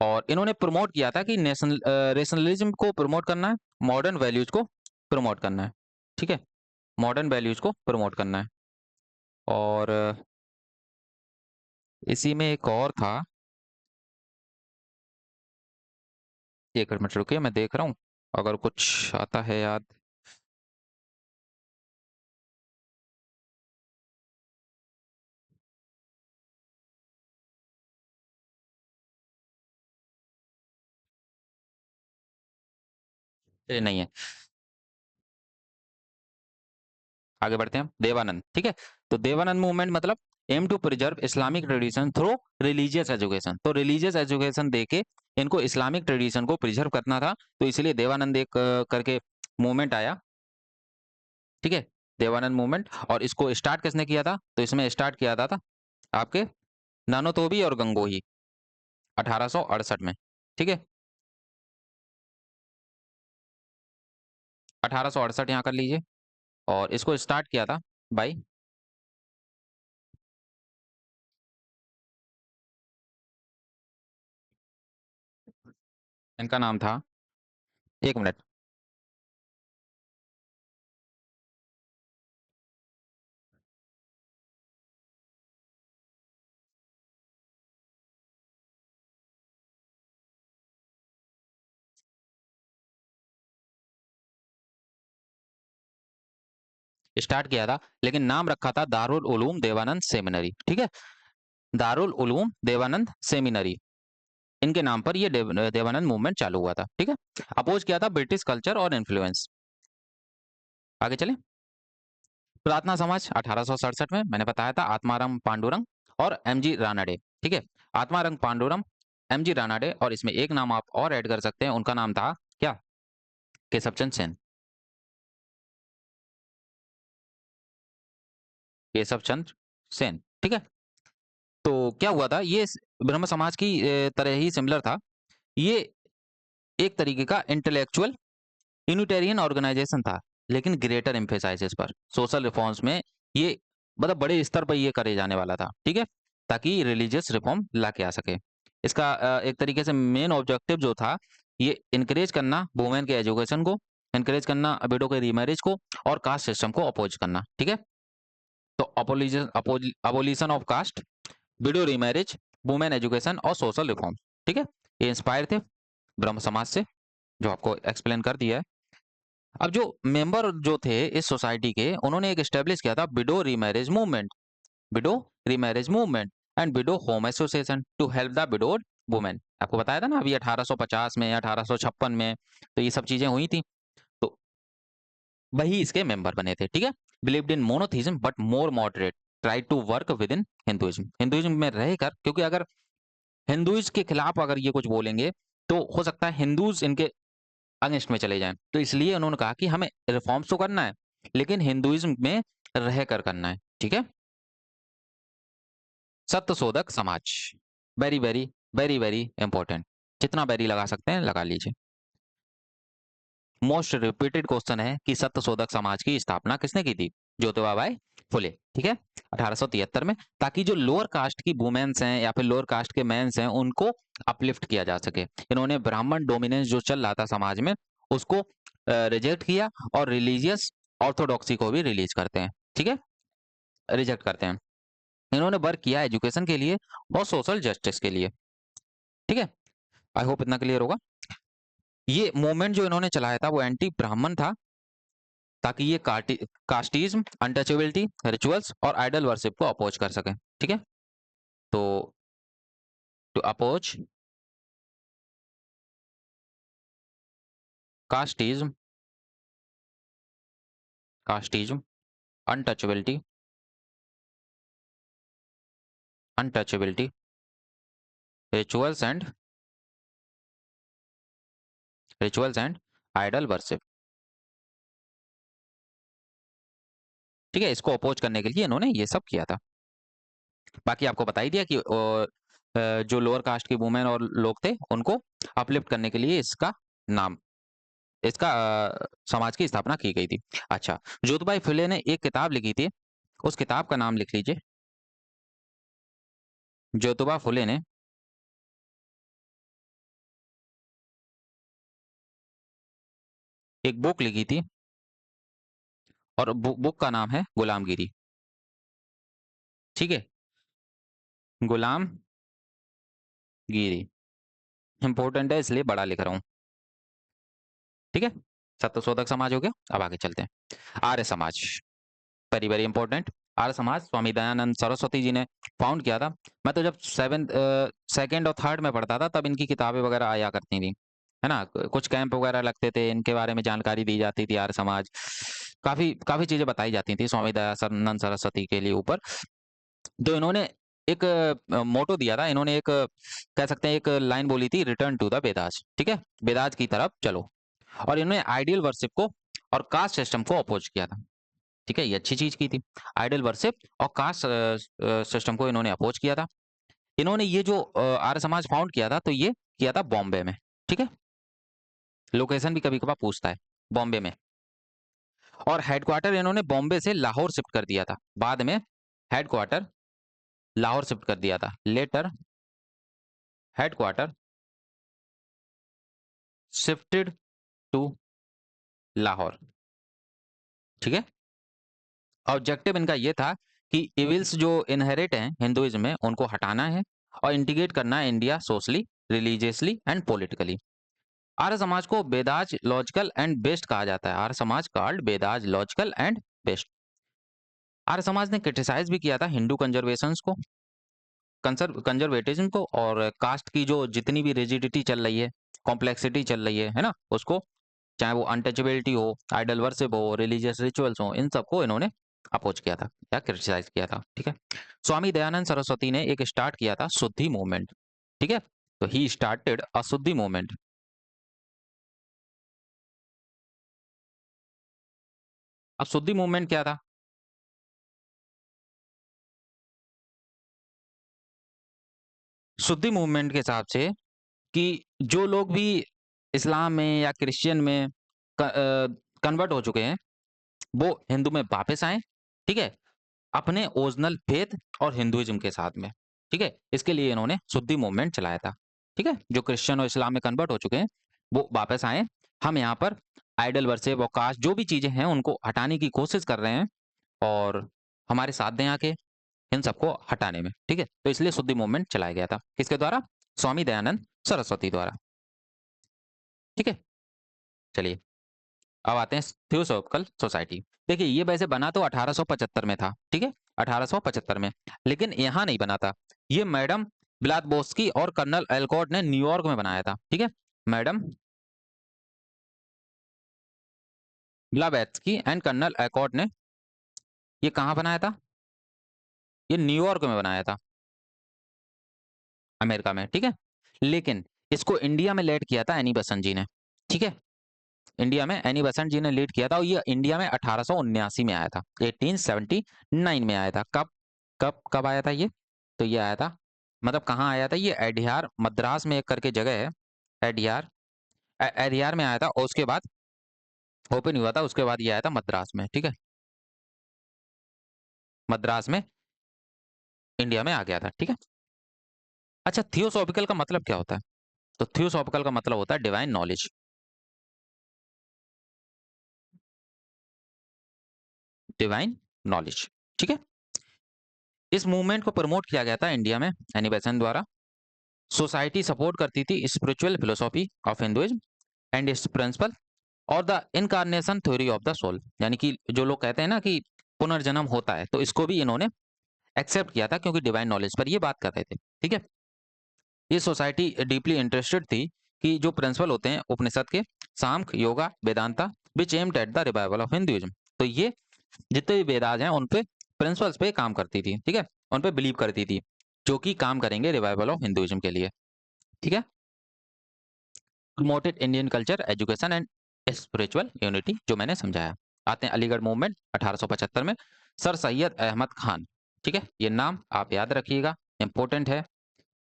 और इन्होंने प्रमोट किया था कि नेशनल रेशनलिज्म को प्रमोट करना है, मॉडर्न वैल्यूज को प्रमोट करना है। ठीक है, मॉडर्न वैल्यूज को प्रमोट करना है। और इसी में एक और था, एक मिनट रुकिए, मैं देख रहा हूँ अगर कुछ आता है याद। ये नहीं है, आगे बढ़ते हैं। देवानंद, ठीक है, तो देवानंद मूवमेंट मतलब aim to preserve Islamic tradition through religious education. तो रिलीजियस एजुकेशन देके इनको इस्लामिक ट्रेडिशन को प्रिजर्व करना था, तो इसलिए देवानंद एक करके मूवमेंट आया। ठीक है, देवानंद मूवमेंट, और इसको स्टार्ट किसने किया था? तो इसमें स्टार्ट किया था आपके नानोतोबी और गंगोही 1868 में। ठीक है, 1868 यहाँ कर लीजिए, और इसको स्टार्ट किया था भाई, इनका नाम था, एक मिनट, स्टार्ट किया था, लेकिन नाम रखा था दारुल उलूम देवानंद सेमिनरी। ठीक है, दारुल उलूम देवानंद सेमिनरी, इनके नाम पर ये देवानंद मूवमेंट चालू हुआ था। ठीक है, अपोज किया था ब्रिटिश कल्चर और इन्फ्लुएंस। आगे चले, प्रार्थना समाज 1867 में, मैंने बताया था, आत्माराम पांडुरंग और एमजी रानाडे। ठीक है, आत्माराम पांडुरंग, एमजी रानाडे, और इसमें एक नाम आप और ऐड कर सकते हैं, उनका नाम था क्या? केशव चंद्र सेन। केशव चंद्र सेन। ठीक है, तो क्या हुआ था, ये ब्रह्म समाज की तरह ही सिमिलर था। ये एक तरीके का इंटेलेक्चुअल यूनिटेरियन ऑर्गेनाइजेशन था, लेकिन ग्रेटर एम्फेसाइसिस पर सोशल रिफॉर्म्स में ये, मतलब बड़े स्तर पर ये करे जाने वाला था। ठीक है, ताकि रिलीजियस रिफॉर्म ला के आ सके। इसका एक तरीके से मेन ऑब्जेक्टिव जो था, ये इनकरेज करना वुमेन के एजुकेशन को, इनकरेज करना विडो के रीमैरिज को, और कास्ट सिस्टम को अपोज करना। ठीक है, तो abolition of caste, widow remarriage, women education और सोशल रिफॉर्म। ठीक है, ये इंस्पायर थे ब्रह्म समाज से, जो आपको एक्सप्लेन कर दिया है। अब जो मेंबर जो थे इस सोसाइटी के, उन्होंने एक स्टेब्लिश किया था widow remarriage movement, widow remarriage movement and widow home association to help the widowed women. आपको बताया था ना अभी 1850 में, 1856 में, तो ये सब चीजें हुई थी, तो वही इसके मेंबर बने थे, ठीक है। Believed in monotheism but more moderate, try to work within Hinduism, Hinduism में रहकर, क्योंकि अगर हिंदुइज्म के खिलाफ अगर ये कुछ बोलेंगे तो हो सकता है हिंदूज इनके अगेंस्ट में चले जाएं, तो इसलिए उन्होंने कहा कि हमें रिफॉर्म्स तो करना है लेकिन हिंदुइज्म में रहकर करना है, ठीक है। Satyashodhak Samaj, very very very very important, जितना वेरी लगा सकते हैं लगा लीजिए। मोस्ट रिपीटेड क्वेश्चन है कि सत्यशोधक समाज की स्थापना किसने की थी? ज्योतिबा बाई फुले, ठीक है, 1873 में, ताकि जो लोअर कास्ट की वुमेन्स हैं या फिर लोअर कास्ट के मेंस हैं उनको अपलिफ्ट किया जा सके। इन्होंने ब्राह्मण डोमिनेंस जो चल रहा था समाज में उसको रिजेक्ट किया और रिलीजियस ऑर्थोडॉक्सी को भी रिलीज करते हैं, ठीक है, रिजेक्ट करते हैं। इन्होंने वर्क किया एजुकेशन के लिए और सोशल जस्टिस के लिए, ठीक है। आई होप इतना क्लियर होगा। ये मूवमेंट जो इन्होंने चलाया था वो एंटी ब्राह्मण था, ताकि ये कास्टिज्म, अनटचेबिलिटी, रिचुअल्स और आइडल वर्शिप को अपोज कर सके, ठीक है। तो to oppose casteism, casteism, untouchability, untouchability, rituals and idol worship, ठीक है, इसको अपोज करने के लिए इन्होंने ये सब किया था। बाकी आपको बता ही दिया कि जो लोअर कास्ट की वुमेन और लोग थे उनको अपलिफ्ट करने के लिए इसका समाज की स्थापना की गई थी। अच्छा, ज्योतिबाई फुले ने एक किताब लिखी थी, उस किताब का नाम लिख लीजिए। ज्योतिबा फुले ने एक बुक लिखी थी और बुक का नाम है गुलामगिरी, ठीक है, गुलामगिरी। इंपॉर्टेंट है इसलिए बड़ा लिख रहा हूं, ठीक है। सत्यशोधक समाज हो गया, अब आगे चलते हैं। Arya Samaj, very very important. Arya Samaj Swami Dayanand Saraswati ji ने फाउंड किया था। मैं तो जब सेकंड और थर्ड में पढ़ता था तब इनकी किताबें वगैरह आया करती थी, है ना, कुछ कैंप वगैरह लगते थे, इनके बारे में जानकारी दी जाती थी, आर्य समाज, काफी काफी चीजें बताई जाती थी स्वामी दयानंद सरस्वती के लिए ऊपर। तो इन्होंने एक मोटो दिया था, इन्होंने एक कह सकते हैं एक लाइन बोली थी, रिटर्न टू द वेदास, ठीक है, वेदास की तरफ चलो। और इन्होंने आइडियल वर्शिप को और कास्ट सिस्टम को अपोज किया था, ठीक है, ये अच्छी चीज की थी। आइडल वर्शिप और कास्ट सिस्टम को इन्होंने अपोज किया था। इन्होंने ये जो आर्य समाज फाउंड किया था तो ये किया था बॉम्बे में, ठीक है, लोकेशन भी कभी कभार पूछता है, बॉम्बे में। और हेडक्वार्टर इन्होंने बॉम्बे से लाहौर शिफ्ट कर दिया था, बाद में हेडक्वार्टर लाहौर शिफ्ट कर दिया था, later headquarter shifted to Lahore, ठीक है। ऑब्जेक्टिव इनका ये था कि इविल्स जो इनहेरिट हैं हिंदुइज्म में उनको हटाना है और इंटीग्रेट करना है India socially, religiously and politically. Arya Samaj को वेदाज लॉजिकल एंड बेस्ट कहा जाता है, Arya Samaj called Vedas logical and best. Arya Samaj ने क्रिटिसाइज भी किया था हिंदू कंजर्वेशन को, कंजर्वेटिज्म को, और कास्ट की जो जितनी भी रिजिडिटी चल रही है, कॉम्प्लेक्सिटी चल रही है ना, उसको, चाहे वो अनटचेबिलिटी हो, आइडल वर्शिप हो, रिलीजियस रिचुअल्स हो, इन सबको इन्होंने अपोज किया था या क्रिटिसाइज किया था, ठीक है। स्वामी दयानंद सरस्वती ने एक स्टार्ट किया था शुद्धि मूवमेंट, ठीक है, तो ही स्टार्टेड अ शुद्धि मूवमेंट। अब शुद्धि मूवमेंट क्या था? शुद्धि मूवमेंट के हिसाब से कि जो लोग भी इस्लाम में या क्रिश्चियन में कन्वर्ट हो चुके हैं वो हिंदू में वापस आए, ठीक है, अपने ओरिजिनल फेथ और हिंदुइज्म के साथ में, ठीक है, इसके लिए इन्होंने शुद्धि मूवमेंट चलाया था, ठीक है। जो क्रिश्चियन और इस्लाम में कन्वर्ट हो चुके हैं वो वापस आए, हम यहाँ पर आइडल वर्शिप और कास्ट जो भी चीजें हैं उनको हटाने की कोशिश कर रहे हैं और हमारे साथ दें आके इन सबको हटाने में, ठीक है। तो इसलिए शुद्धि मूवमेंट चलाया गया था, किसके द्वारा? स्वामी दयानंद सरस्वती द्वारा, ठीक है। चलिए अब आते हैं थियोसॉफिकल सोसाइटी। देखिए ये वैसे बना तो 1875 में था, ठीक है, 1875 में, लेकिन यहाँ नहीं बना था। ये मैडम ब्लादबोस्की और कर्नल एल्कॉट ने न्यूयॉर्क में बनाया था, ठीक है। मैडम ब्लावेत्स्की एंड कर्नल एल्कॉट ने ये कहाँ बनाया था? ये न्यूयॉर्क में बनाया था, अमेरिका में, ठीक है। लेकिन इसको इंडिया में लेड किया था एनी बेसेंट जी ने, ठीक है। इंडिया में एनी बेसेंट जी ने लीड किया था और ये इंडिया में 1879 में आया था, 1879 में आया था। कब कब कब आया था ये? तो ये आया था, मतलब कहाँ आया था ये? एडिहार मद्रास में एक करके जगह है, एडिहार, एडिहार में आया था और उसके बाद ओपन हुआ था, उसके बाद ये आया था मद्रास में, ठीक है, मद्रास में इंडिया में आ गया था, ठीक है। अच्छा, थियोसॉफिकल का मतलब क्या होता है? तो थियोसॉफिकल का मतलब होता है डिवाइन नॉलेज, डिवाइन नॉलेज, ठीक है। इस मूवमेंट को प्रमोट किया गया था इंडिया में एनी बेसेंट द्वारा। सोसाइटी सपोर्ट करती थी spiritual philosophy of Hinduism and its principle और the incarnation theory of the soul, यानी कि जो लोग कहते हैं ना कि पुनर्जन्म होता है, तो इसको भी इन्होंने एक्सेप्ट किया था क्योंकि डिवाइन नॉलेज पर ये बात कर रहे थे, ठीक है। ये सोसाइटी डीपली इंटरेस्टेड थी कि जो प्रिंसिपल होते हैं उपनिषद के, Sankhya, yoga, Vedanta, which aimed at the revival of Hinduism, तो ये जितने भी वेदास हैं उन पे, प्रिंसिपल्स पे काम करती थी, ठीक है, उन पे बिलीव करती थी, जो कि काम करेंगे रिवाइवल ऑफ हिंदुइज्म के लिए, ठीक है। Promoted Indian culture, education and spiritual unity, जो मैंने समझाया। आते हैं अलीगढ़ मूवमेंट 1875 में, सर सैयद अहमद खान, ठीक है, ये नाम आप याद रखिएगा, इंपॉर्टेंट है।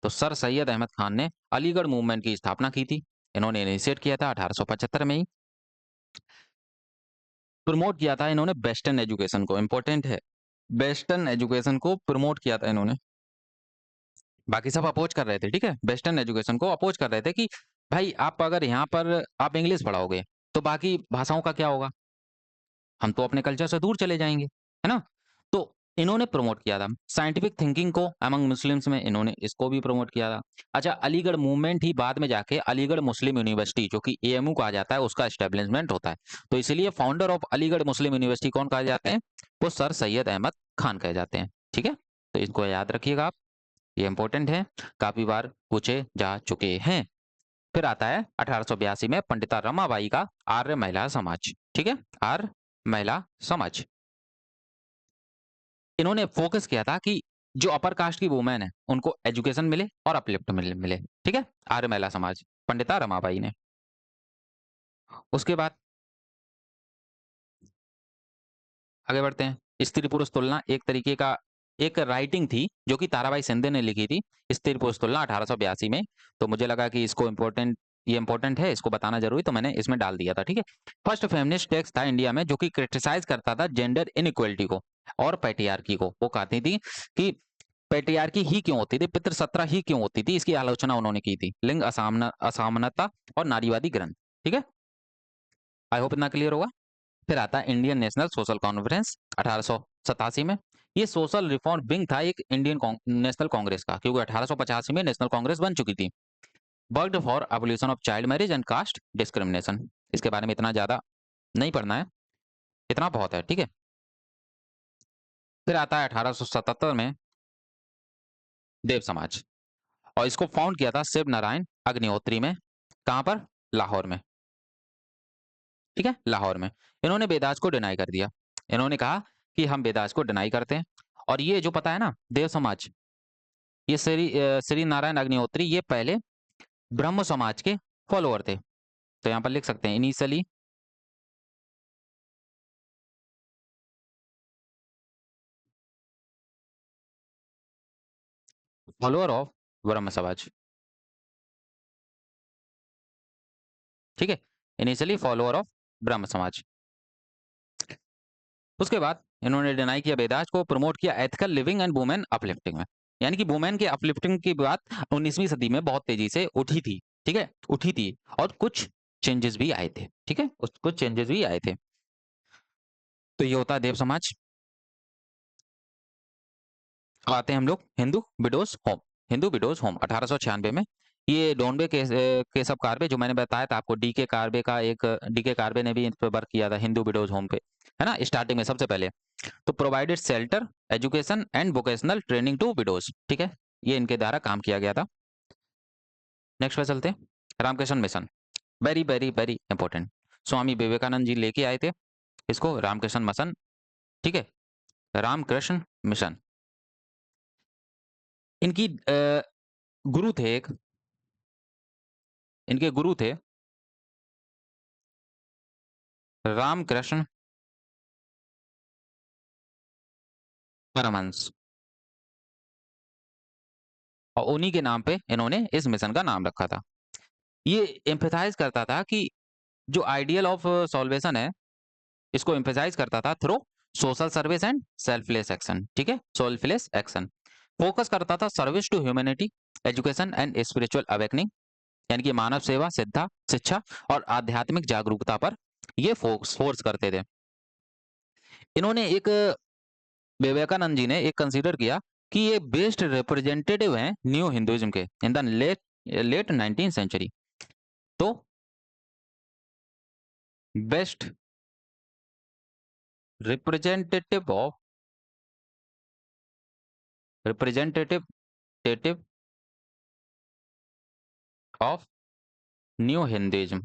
तो सर सैयद अहमद खान ने अलीगढ़ मूवमेंट की स्थापना की थी, इन्होंने इनिशिएट किया था 1875 में ही। प्रमोट किया था इन्होंने वेस्टर्न एजुकेशन को, इंपॉर्टेंट है, वेस्टर्न एजुकेशन को प्रमोट किया था इन्होंने। बाकी सब अपोज कर रहे थे, ठीक है, वेस्टर्न एजुकेशन को अपोज कर रहे थे कि भाई आप अगर यहाँ पर आप इंग्लिश पढ़ाओगे तो बाकी भाषाओं का क्या होगा, हम तो अपने कल्चर से दूर चले जाएंगे, है ना। तो इन्होंने प्रमोट किया था साइंटिफिक थिंकिंग को अमंग मुस्लिम्स में, इन्होंने इसको भी प्रमोट किया था। अच्छा, अलीगढ़ मूवमेंट ही बाद में जाके अलीगढ़ मुस्लिम यूनिवर्सिटी, जो कि एएमयू कहा जाता है, उसका एस्टेब्लिशमेंट होता है। तो इसलिए founder of Aligarh Muslim university कौन कहा जाते हैं? वो सर सैयद अहमद खान कहे जाते हैं, ठीक है। तो इसको याद रखिएगा आप, ये इंपॉर्टेंट है, काफी बार पूछे जा चुके हैं। फिर आता है 1882 में पंडिता रमाबाई का आर्य महिला समाज, ठीक है, आर्य महिला समाज। इन्होंने फोकस किया था कि जो अपर कास्ट की वुमेन है उनको एजुकेशन मिले और अपलिफ्ट मिले, ठीक है, आर्य महिला समाज, पंडिता रमाबाई ने। उसके बाद आगे बढ़ते हैं। स्त्री पुरुष तुलना एक तरीके का एक राइटिंग थी जो कि ताराबाई सिंधे ने लिखी थी, स्त्री पुरुष तुलना 1882 में। तो मुझे लगा कि इसको इम्पोर्टेंट, ये इंपॉर्टेंट है, इसको बताना जरूरी, तो मैंने इसमें डाल दिया था, ठीक है। फर्स्ट फेमिनिस्ट टेक्स्ट था इंडिया में जो कि क्रिटिसाइज करता था जेंडर इनइक्वलिटी को और पैट्रियार्की को। वो कहती थी कि पैट्रियार्की ही क्यों होती थी, पितृसत्ता ही क्यों होती थी, इसकी आलोचना उन्होंने की थी। लिंग असमानता और नारीवादी ग्रंथ, ठीक है। आई होप इतना क्लियर होगा। फिर आता है इंडियन नेशनल सोशल कॉन्फ्रेंस 1887 में। ये सोशल रिफॉर्म विंग था एक इंडियन नेशनल कांग्रेस का, क्योंकि 1885 में नेशनल कांग्रेस बन चुकी थी। Worked for abolition of child marriage and caste discrimination. इसके बारे में इतना ज्यादा नहीं पढ़ना है, इतना बहुत है, ठीक है। फिर आता है 1877 में देव समाज, और इसको फाउंड किया था शिव नारायण अग्निहोत्री में, कहां पर? लाहौर में, ठीक है, लाहौर में। इन्होंने वेदास को डिनाई कर दिया, इन्होंने कहा कि हम वेदास को डिनाई करते हैं। और ये जो पता है ना देव समाज, ये श्री नारायण अग्निहोत्री, ये पहले ब्रह्म समाज के फॉलोअर थे। तो यहाँ पर लिख सकते हैं इनिशियली फॉलोअर ऑफ ब्रह्म समाज, ठीक है, इनिशियली फॉलोअर ऑफ ब्रह्म समाज। उसके बाद इन्होंने डिनाई किया वेदास को, प्रमोट किया ethical living and women uplifting में, यानी कि वुमेन के अपलिफ्टिंग की बात 19वीं सदी में बहुत तेजी से उठी थी, ठीक है, उठी थी, और कुछ चेंजेस भी आए थे, ठीक है, कुछ चेंजेस भी आए थे। तो ये होता है देव समाज। अब आते हैं हम लोग Hindu widows home, Hindu widows home 1896 में। ये डोनबे केशव कार्बे, जो मैंने बताया था आपको, डीके कार्बे ने भी इन पे वर्क किया था, हिंदू विडोज होम पे, है ना, स्टार्टिंग में सबसे पहले। तो provided shelter, education and vocational training to widows, ठीक है, ये इनके द्वारा काम किया गया था। नेक्स्ट पे चलते हैं। Ramakrishna mission, very very very important. Swami Vivekananda ji लेके आए थे इसको, रामकृष्ण मिशन, ठीक है, रामकृष्ण मिशन। इनकी गुरु थे एक, इनके गुरु थे रामकृष्ण परमहंस, और उन्हीं के नाम पे इन्होंने इस मिशन का नाम रखा था। ये एम्फेसाइज करता था कि जो आइडियल ऑफ सॉल्वेशन है, इसको एम्फेसाइज करता था through social service and selfless action, ठीक है, सेल्फलेस एक्शन। फोकस करता था service to humanity, education and spiritual awakening, यानी कि मानव सेवा, सिद्धा शिक्षा और आध्यात्मिक जागरूकता पर ये फोर्स करते थे। इन्होंने एक, विवेकानंद जी ने एक कंसीडर किया कि ये बेस्ट रिप्रेजेंटेटिव हैं न्यू हिंदुइज्म के in the late 19th century. तो best representative of representative of new Hinduism,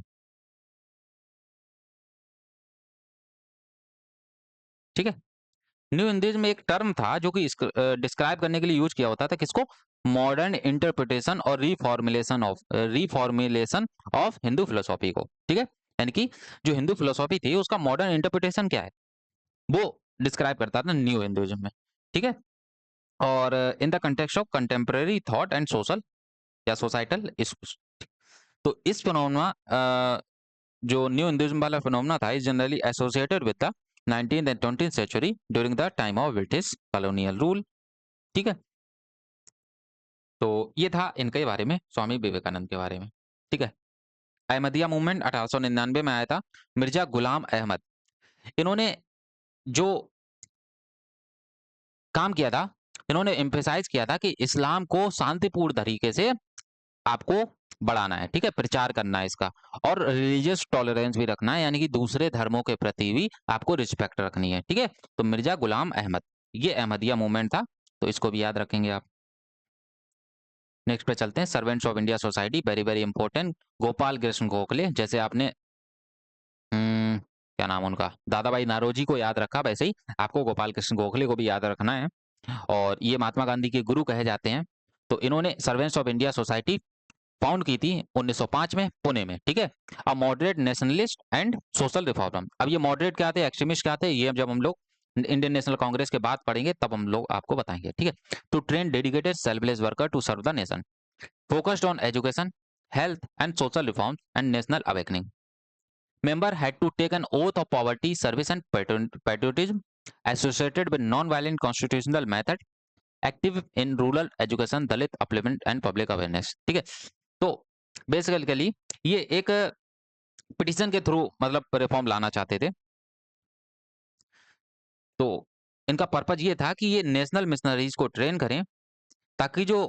ठीक है। न्यू हिंदुइज्म एक टर्म था जो कि डिस्क्राइब करने के लिए यूज किया होता था किसको, मॉडर्न इंटरप्रिटेशन और रिफॉर्मुलेशन ऑफ हिंदू फिलोसॉफी को, ठीक है, यानी कि जो हिंदू फिलोसॉफी थी उसका मॉडर्न इंटरप्रिटेशन क्या है वो डिस्क्राइब करता था न्यू हिंदुइज्म में, ठीक है। और in the context of contemporary thought and social या सोसाइटल इश्यूज। तो इस फिनोमेना, जो न्यू हिंदुइज्म वाला फिनोमेना था, is generally associated with the 19th and 20th century during the time of British colonial rule, ठीक है। तो ये था इनके बारे में, स्वामी विवेकानंद के बारे में, ठीक है। अहमदिया मूवमेंट 1899 में आया था। मिर्जा गुलाम अहमद, इन्होंने जो काम किया था, इन्होंने एम्फेसाइज किया था कि इस्लाम को शांतिपूर्ण तरीके से आपको बढ़ाना है, ठीक है, प्रचार करना है इसका, और रिलीजियस टॉलरेंस भी रखना है, यानी कि दूसरे धर्मों के प्रति भी आपको रिस्पेक्ट रखनी है, ठीक है। तो मिर्जा गुलाम अहमद, ये अहमदिया मूवमेंट था, तो इसको भी याद रखेंगे आप। नेक्स्ट पे चलते हैं। Servants of India society, very very important. Gopal Krishna Gokhale, जैसे आपने क्या नाम उनका, दादा भाई नारोजी को याद रखा, वैसे ही आपको गोपाल कृष्ण गोखले को भी याद रखना है, और ये महात्मा गांधी के गुरु कहे जाते हैं। तो इन्होंने servants of India society found की थी 1905 में पुणे में, ठीक है। अब moderate nationalist and social reform, अब ये मॉडरेट क्या थे, एक्सट्रीमिस्ट क्या थे, ये जब हम लोग इंडियन नेशनल कांग्रेस के बाद पढ़ेंगे तब हम लोग आपको बताएंगे, ठीक है। To train dedicated selfless worker to serve the nation, focused on education, health and social reform and national awakening. Member had to take an oath of poverty, service and patriotism, associated with non-violent constitutional method, active in rural education, Dalit upliftment and public awareness, ठीक है। तो basically ये एक petition के through मतलब reform लाना चाहते थे। तो इनका पर्पज ये था कि ये नेशनल मिशनरीज को ट्रेन करें ताकि जो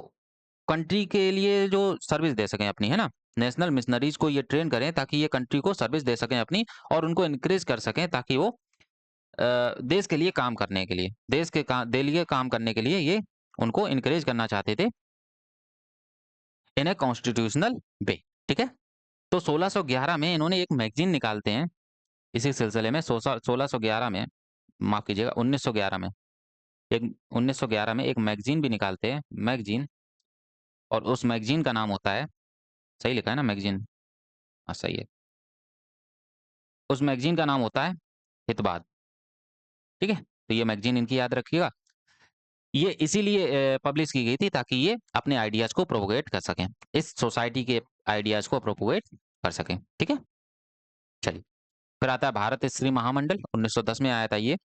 कंट्री के लिए जो सर्विस दे सकें अपनी, है ना, नेशनल मिशनरीज को ये ट्रेन करें ताकि ये कंट्री को सर्विस दे सकें अपनी, और उनको इनकरेज कर सकें ताकि वो देश के लिए काम करने के लिए, देश के लिए काम करने के लिए ये उनको इनकरेज करना चाहते थे इन ए कॉन्स्टिट्यूशनल वे, ठीक है। तो 1611 में इन्होंने एक मैगजीन निकालते हैं इसी सिलसिले में, 1611 में, माफ कीजिएगा 1911 में, एक 1911 में एक मैगजीन भी निकालते हैं, मैगजीन, और उस मैगजीन का नाम होता है, सही लिखा है ना मैगजीन, हाँ सही है, उस मैगजीन का नाम होता है हितवाद, ठीक है। तो ये मैगजीन इनकी याद रखिएगा। ये इसीलिए पब्लिश की गई थी ताकि ये अपने आइडियाज को प्रोपोगेट कर सकें, इस सोसाइटी के आइडियाज को प्रोपोगेट कर सकें, ठीक है। चलिए, फिर आता है भारत स्त्री महामंडल, 1910 में आया था ये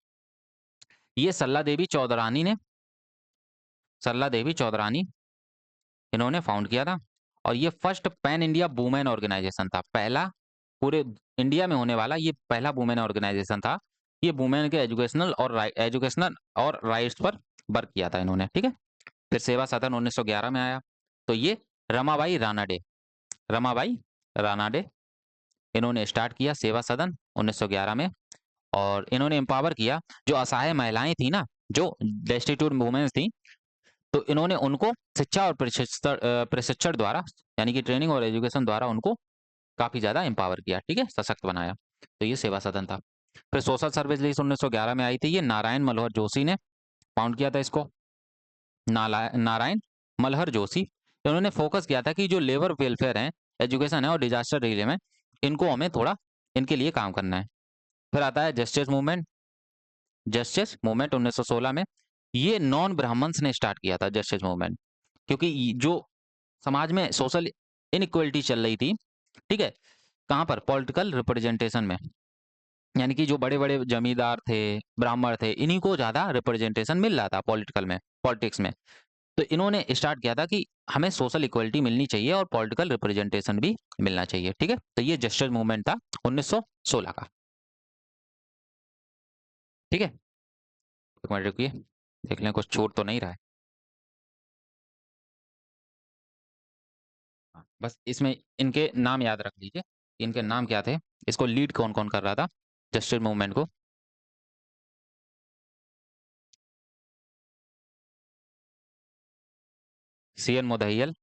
सरला देवी चौधरानी इन्होंने फाउंड किया था, और ये first pan India women organization था, पहला पूरे इंडिया में होने वाला ये पहला वुमेन ऑर्गेनाइजेशन था। ये वुमेन के एजुकेशनल और राइट्स पर वर्क किया था इन्होंने, ठीक है। फिर सेवा सदन 1911 में आया, तो ये रमाबाई रानाडे, रमाबाई रानाडे, इन्होंने स्टार्ट किया सेवा सदन 1911 में। और इन्होंने एम्पावर किया जो असहाय महिलाएं थी ना, जो डेस्टिट्यूट वुमेन्स थी, तो इन्होंने उनको शिक्षा और प्रशिक्षण द्वारा, यानी कि ट्रेनिंग और एजुकेशन द्वारा उनको काफी ज्यादा एम्पावर किया, ठीक है, सशक्त बनाया। तो ये सेवा सदन था। फिर सोशल सर्विस लिस्ट 1911 में आई थी, ये नारायण मल्होर जोशी ने फाउंड किया था इसको। नारायण मल्हर जोशी, इन्होंने फोकस किया था कि जो लेबर वेलफेयर है, एजुकेशन है और डिजास्टर रिलीफ है, इनको हमें थोड़ा इनके लिए काम करना है। फिर आता है जस्टिस मूवमेंट, जस्टिस मूवमेंट 1916 में, ये नॉन ब्राह्मण्स ने स्टार्ट किया था जस्टिस मूवमेंट, क्योंकि जो समाज में सोशल इनइक्वलिटी चल रही थी, ठीक है, कहाँ पर, पॉलिटिकल रिप्रेजेंटेशन में, यानी कि जो बड़े बड़े जमींदार थे, ब्राह्मण थे, इन्हीं को ज्यादा रिप्रेजेंटेशन मिल रहा था पॉलिटिकल में, पॉलिटिक्स में। तो इन्होंने स्टार्ट किया था कि हमें सोशल इक्वलिटी मिलनी चाहिए और पॉलिटिकल रिप्रेजेंटेशन भी मिलना चाहिए, ठीक है। तो ये जस्टिस मूवमेंट था 1916 का, ठीक है। एक मिनट रुकिए, देख लें कुछ छूट तो नहीं रहा है। बस इसमें इनके नाम याद रख लीजिए, इनके नाम क्या थे, इसको लीड कौन कौन कर रहा था जस्टिस मूवमेंट को। सीएन मुदहियल,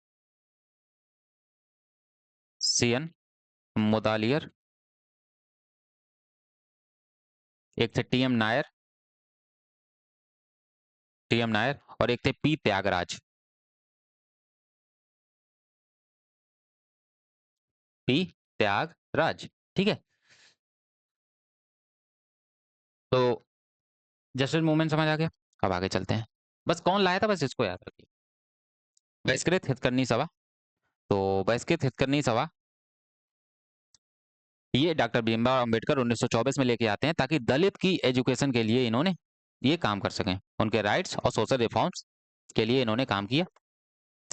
सीएन मुदालियर, एक थे टीएम नायर, टीएम नायर, और एक थे पी त्यागराज, पी त्यागराज, ठीक है। तो जस्टिस मूवमेंट समझ आ गया। अब आगे चलते हैं। बस कौन लाया था, बस इसको याद रखिए। बहिष्कृत हितकर्नी सभा, तो बहिष्कृत हितकर्नी सभा ये डॉक्टर भीमराव अंबेडकर 1924 में लेके आते हैं, ताकि दलित की एजुकेशन के लिए इन्होंने ये काम कर सकें, उनके राइट्स और सोशल रिफॉर्म्स के लिए इन्होंने काम किया।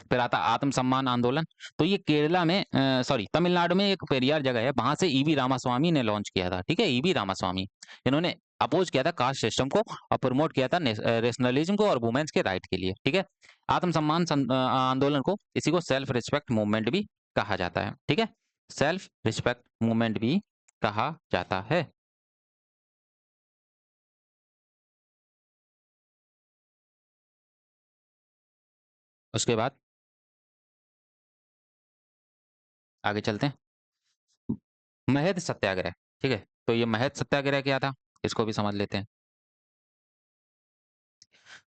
फिर आता आत्मसम्मान आंदोलन, तो ये केरला में, सॉरी, तमिलनाडु में एक पेरियार जगह है, वहां से ईवी रामास्वामी ने लॉन्च किया था, ठीक है, ईवी रामास्वामी, इन्होंने अपोज किया था कास्ट सिस्टम को और प्रमोट किया था रेशनलिज्म को और वुमेन्स के राइट के लिए, ठीक है। आत्मसम्मान आंदोलन को, इसी को सेल्फ रिस्पेक्ट मूवमेंट भी कहा जाता है, ठीक है, सेल्फ रिस्पेक्ट मूवमेंट भी कहा जाता है। उसके बाद आगे चलते हैं। महद सत्याग्रह, ठीक है, तो ये महद सत्याग्रह क्या था, इसको भी समझ लेते हैं।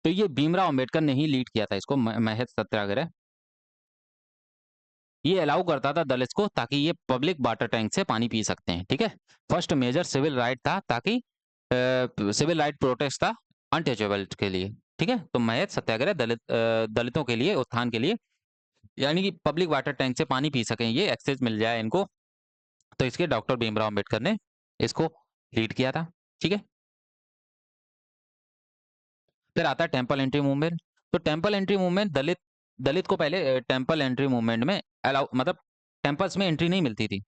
तो ये भीमराव अंबेडकर ने ही लीड किया था इसको, महज सत्याग्रह। ये अलाउ करता था दलित को, ताकि ये पब्लिक वाटर टैंक से पानी पी सकते हैं, ठीक है। फर्स्ट मेजर सिविल राइट था, ताकि सिविल राइट प्रोटेस्ट था अनटचेबल के लिए, ठीक है। तो महज सत्याग्रह दलितों के लिए, उत्थान के लिए, यानी कि पब्लिक वाटर टैंक से पानी पी सकें, ये एक्सेस मिल जाए इनको, तो इसके डॉक्टर भीमराव अंबेडकर ने इसको लीड किया था, ठीक है। फिर आता है टेम्पल एंट्री मूवमेंट। तो टेम्पल एंट्री मूवमेंट, दलित दलित को पहले टेम्पल एंट्री मूवमेंट में अलाउ, मतलब टेम्पल्स में एंट्री नहीं मिलती थी,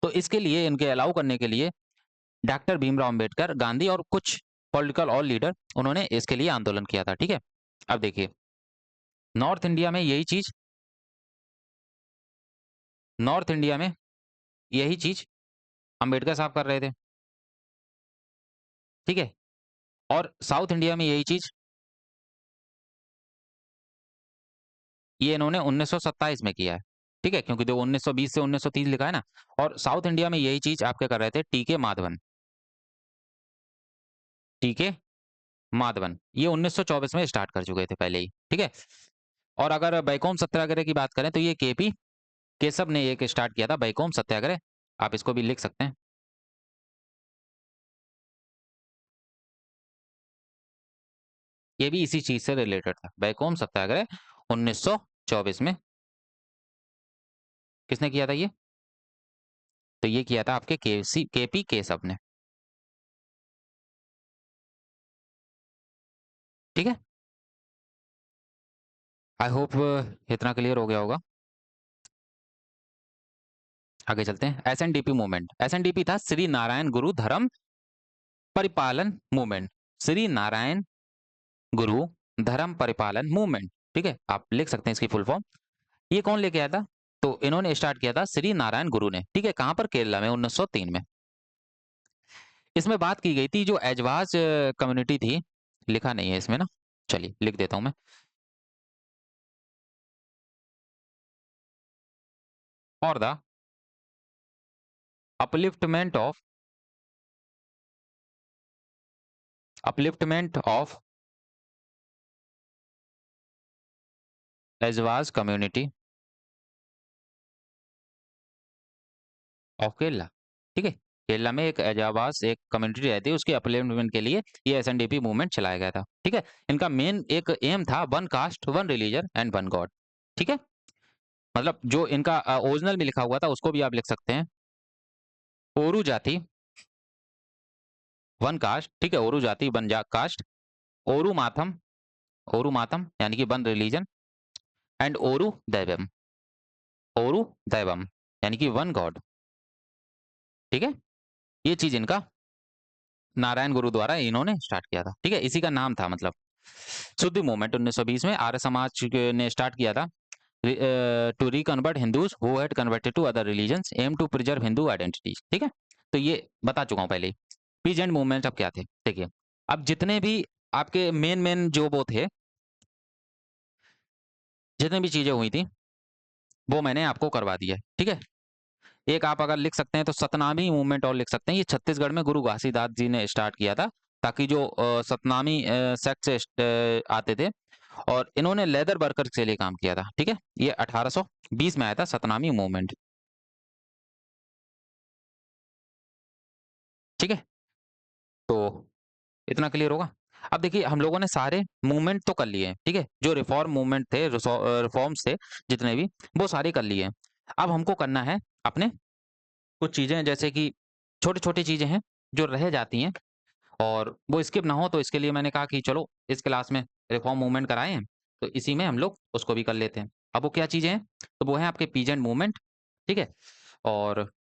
तो इसके लिए, इनके अलाउ करने के लिए डॉक्टर भीमराव अंबेडकर, गांधी और कुछ पॉलिटिकल और लीडर, उन्होंने इसके लिए आंदोलन किया था, ठीक है। अब देखिए, नॉर्थ इंडिया में यही चीज, नॉर्थ इंडिया में यही चीज अंबेडकर साहब कर रहे थे, ठीक है। और साउथ इंडिया में यही चीज ये इन्होंने 1927 में किया है, ठीक है, क्योंकि जो 1920 से 1930 लिखा है ना। और साउथ इंडिया में यही चीज आप क्या कर रहे थे, टीके माधवन, टीके माधवन, ये 1924 में स्टार्ट कर चुके थे पहले ही, ठीक है। और अगर बैकोम सत्याग्रह की बात करें, तो ये केपी केशव ने एक स्टार्ट किया था बैकोम सत्याग्रह, आप इसको भी लिख सकते हैं। ये भी इसी चीज से रिलेटेड था, बैकोम सत्याग्रह 1924 में। किसने किया था ये, तो ये किया था आपके केपी केशव ने, ठीक है। आई होप इतना क्लियर हो गया होगा। आगे चलते हैं। एसएनडीपी मूवमेंट, एसएनडीपी था श्री नारायण गुरु धर्म परिपालन मूवमेंट, श्री नारायण गुरु धर्म परिपालन मूवमेंट, ठीक है, आप लिख सकते हैं इसकी फुल फॉर्म। ये कौन लेके आया था? तो इन्होंने स्टार्ट किया था श्री नारायण गुरु ने, ठीक है, कहां पर? केरला में 1903 में। इसमें बात की गई थी जो एजवाज कम्युनिटी थी, लिखा नहीं है इसमें ना, चलिए लिख देता हूं मैं। और the upliftment of Ezhavas community of Kerala, ठीक है। केरला में एक एजावास एक कम्युनिटी रहती है, उसके अपलिफ्टमेंट के लिए ये एसएनडीपी मूवमेंट चलाया गया था, ठीक है। इनका मेन एक एम था one cast one religion and one God, ठीक है। मतलब जो इनका ओरिजिनल में लिखा हुआ था उसको भी आप लिख सकते हैं, ओरू जाति वन कास्ट, ठीक है, ओरू जाति वन कास्ट, ओरू माथम, ओरू माथम यानी कि वन रिलीजन, एंड ओरू दैवम यानी कि वन गॉड, ठीक है। ये चीज इनका नारायण गुरु द्वारा इन्होंने स्टार्ट किया था, ठीक है, इसी का नाम था मतलब। शुद्ध मूवमेंट 1920 में आर्य समाज ने स्टार्ट किया था to reconvert Hindus who had converted to other religions aim to preserve Hindu identity, ठीक है। तो ये बता चुका हूं पहले ही। पीजेंट मूवमेंट अब क्या थे, देखिए। अब जितने भी आपके मेन मेन जो वो थे, जितनी भी चीजें हुई थी वो मैंने आपको करवा दी है, ठीक है। एक आप अगर लिख सकते हैं तो सतनामी मूवमेंट और लिख सकते हैं, ये छत्तीसगढ़ में गुरु घासीदास जी ने स्टार्ट किया था, ताकि जो सतनामी सेक्ट से आते थे, और इन्होंने लेदर वर्कर के लिए काम किया था, ठीक है। ये 1820 में आया था सतनामी मूवमेंट, ठीक है। तो इतना क्लियर होगा। अब देखिए हम लोगों ने सारे मूवमेंट तो कर लिए हैं, ठीक है, जो रिफॉर्म मूवमेंट थे, रिफॉर्म्स थे जितने भी, वो सारे कर लिए हैं। अब हमको करना है अपने कुछ चीजें, जैसे कि छोटी छोटी चीजें हैं जो रह जाती हैं और वो स्किप ना हो, तो इसके लिए मैंने कहा कि चलो इस क्लास में रिफॉर्म मूवमेंट कराए हैं, तो इसी में हम लोग उसको भी कर लेते हैं। अब वो क्या चीजें हैं? तो वो है आपके पीजेंट मूवमेंट, ठीक है, और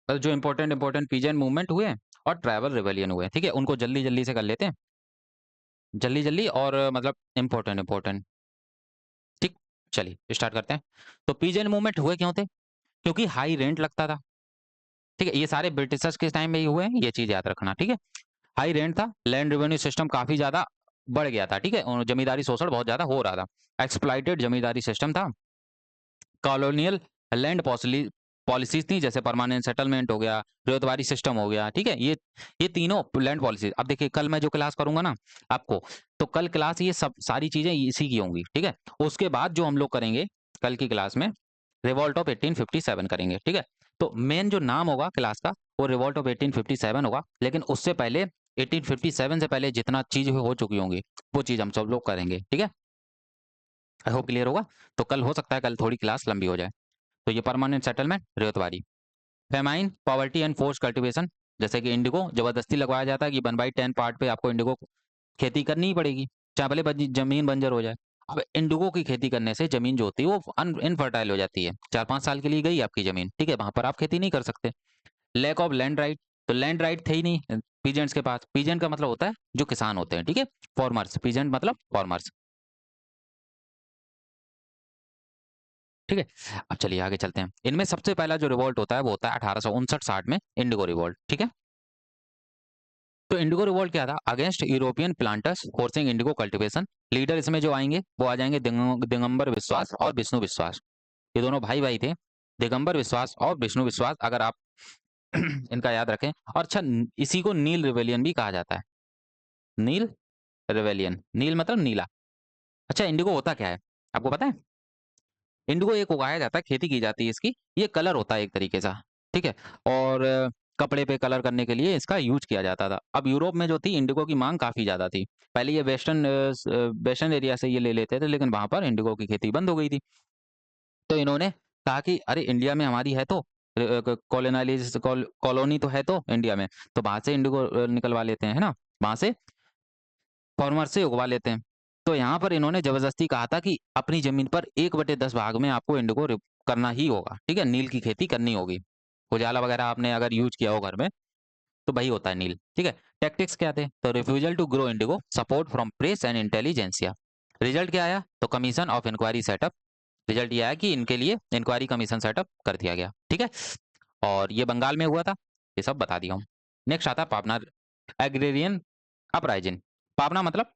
जो इंपॉर्टेंट इंपॉर्टेंट पीजेंट मूवमेंट हुए और ट्राइबल रिवेलियन हुए, ठीक है, उनको जल्दी जल्दी से कर लेते हैं, जल्दी जल्दी, और मतलब इंपॉर्टेंट इंपॉर्टेंट, ठीक। चलिए स्टार्ट करते हैं। तो पीजेंट मूवमेंट हुए क्यों थे? क्योंकि हाई रेंट लगता था, ठीक है। ये सारे ब्रिटिशर्स के टाइम में ही हुए हैं, ये चीज याद रखना, ठीक है। हाई रेंट था, लैंड रेवेन्यू सिस्टम काफी ज्यादा बढ़ गया था, ठीक है, और जमींदारी शोषण बहुत ज्यादा हो रहा था, एक्सप्लॉइटेड जमींदारी सिस्टम था, कॉलोनियल लैंड पॉलिसीज थी, जैसे परमानेंट सेटलमेंट हो गया, रेतवारी सिस्टम हो गया, ठीक है। ये तीनों लैंड पॉलिसीज, अब देखिए कल मैं जो क्लास करूंगा ना आपको, तो कल क्लास ये सब सारी चीजें इसी की होंगी, ठीक है। उसके बाद जो हम लोग करेंगे कल की क्लास में, रिवॉल्ट ऑफ 1857 करेंगे, ठीक है। तो मेन जो नाम होगा क्लास का वो रिवॉल्ट ऑफ 1857 होगा, लेकिन उससे पहले 1857 से पहले जितना चीज हो चुकी होंगी वो चीज हम सब लोग करेंगे, ठीक है। आई होप क्लियर होगा। तो कल हो सकता है कल थोड़ी क्लास लंबी हो जाए। तो ये permanent settlement, Ryotwari, famine, poverty and force cultivation, जैसे कि इंडिगो जबरदस्ती लगवाया जाता है कि 1/10 पार्ट पे आपको इंडिगो खेती करनी ही पड़ेगी, चाहे भले जमीन बंजर हो जाए। अब इंडिगो की खेती करने से जमीन जो होती है वो इनफर्टाइल हो जाती है, 4-5 साल के लिए गई आपकी जमीन, ठीक है, वहां पर आप खेती नहीं कर सकते। लैक ऑफ लैंड राइट, तो लैंड राइट थे ही नहीं पीजेंट्स के पास। पीजेंट का मतलब होता है जो किसान होते हैं, ठीक है, फॉर्मर्स, पीजेंट मतलब फॉर्मर्स, ठीक है। अब चलिए आगे चलते हैं। इनमें सबसे पहला जो रिवॉल्ट होता है वो होता है 1859-60 में, इंडिगो रिवॉल्ट, ठीक है। तो इंडिगो रिवॉल्ट क्या था? Against European planters forcing Indigo cultivation. Leader इसमें जो आएंगे वो आ जाएंगे दिगंबर विश्वास और विष्णु विश्वास, ये दोनों भाई भाई थे, दिगंबर विश्वास और विष्णु विश्वास, अगर आप इनका याद रखें। और अच्छा, इसी को नील रिवेलियन भी कहा जाता है, नील रिवेलियन, नील मतलब नीला। अच्छा, इंडिगो होता क्या है आपको पता है? इंडिगो एक उगाया जाता है, खेती की जाती है इसकी, ये कलर होता है एक तरीके से, ठीक है। और कपड़े पे कलर करने के लिए इसका यूज किया जाता था। अब यूरोप में जो थी इंडिगो की मांग काफी ज्यादा थी, पहले ये वेस्टर्न एरिया से ये ले लेते थे, लेकिन वहां पर इंडिगो की खेती बंद हो गई थी। तो इन्होंने कहा कि अरे इंडिया में हमारी है तो कॉलोनाइज कॉलोनी तो है तो इंडिया में, तो वहां से इंडिगो निकलवा लेते हैं, है ना, वहां से फार्मर से उगवा लेते हैं। तो यहाँ पर इन्होंने जबरदस्ती कहा था कि अपनी जमीन पर 1/10 भाग में आपको इंडिगो करना ही होगा, ठीक है, नील की खेती करनी होगी। उजाला वगैरह आपने अगर यूज किया हो घर में तो वही होता है नील, ठीक है। टैक्टिक्स क्या थे? तो refusal to grow indigo, support from press and intelligentsia. Result क्या आया? तो commission of inquiry setup, result ये आया कि इनके लिए इंक्वायरी कमीशन सेटअप कर दिया गया, ठीक है। और ये बंगाल में हुआ था, ये सब बता दिया हूँ। नेक्स्ट आता है पाबना एग्रेरियन अपराइजिंग। पाबना मतलब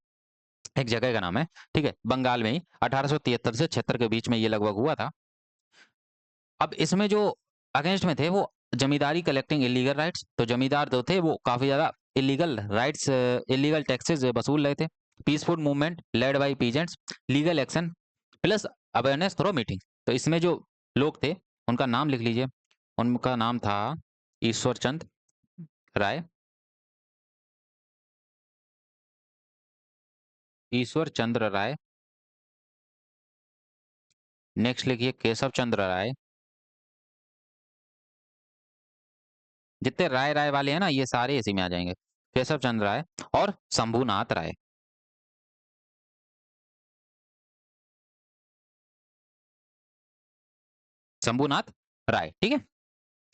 एक जगह का नाम है, ठीक है, बंगाल में ही 1873 से 76 के बीच में ये लगभग हुआ था। अब इसमें जो अगेंस्ट में थे वो जमींदारी कलेक्टिंग इलीगल राइट्स, तो जमींदार जो थे वो काफी ज्यादा इलीगल राइट्स, इलीगल टैक्सेस वसूल रहे थे। Peaceful movement led by peasants, legal action plus awareness through meeting. तो इसमें जो लोग थे उनका नाम लिख लीजिए। उनका नाम था ईश्वर चंद राय, ईश्वर चंद्र राय। नेक्स्ट लिखिए केशव चंद्र राय। जितने राय राय वाले हैं ना ये सारे इसी में आ जाएंगे। केशव चंद्र राय और शंभुनाथ राय। शंभुनाथ राय, ठीक है।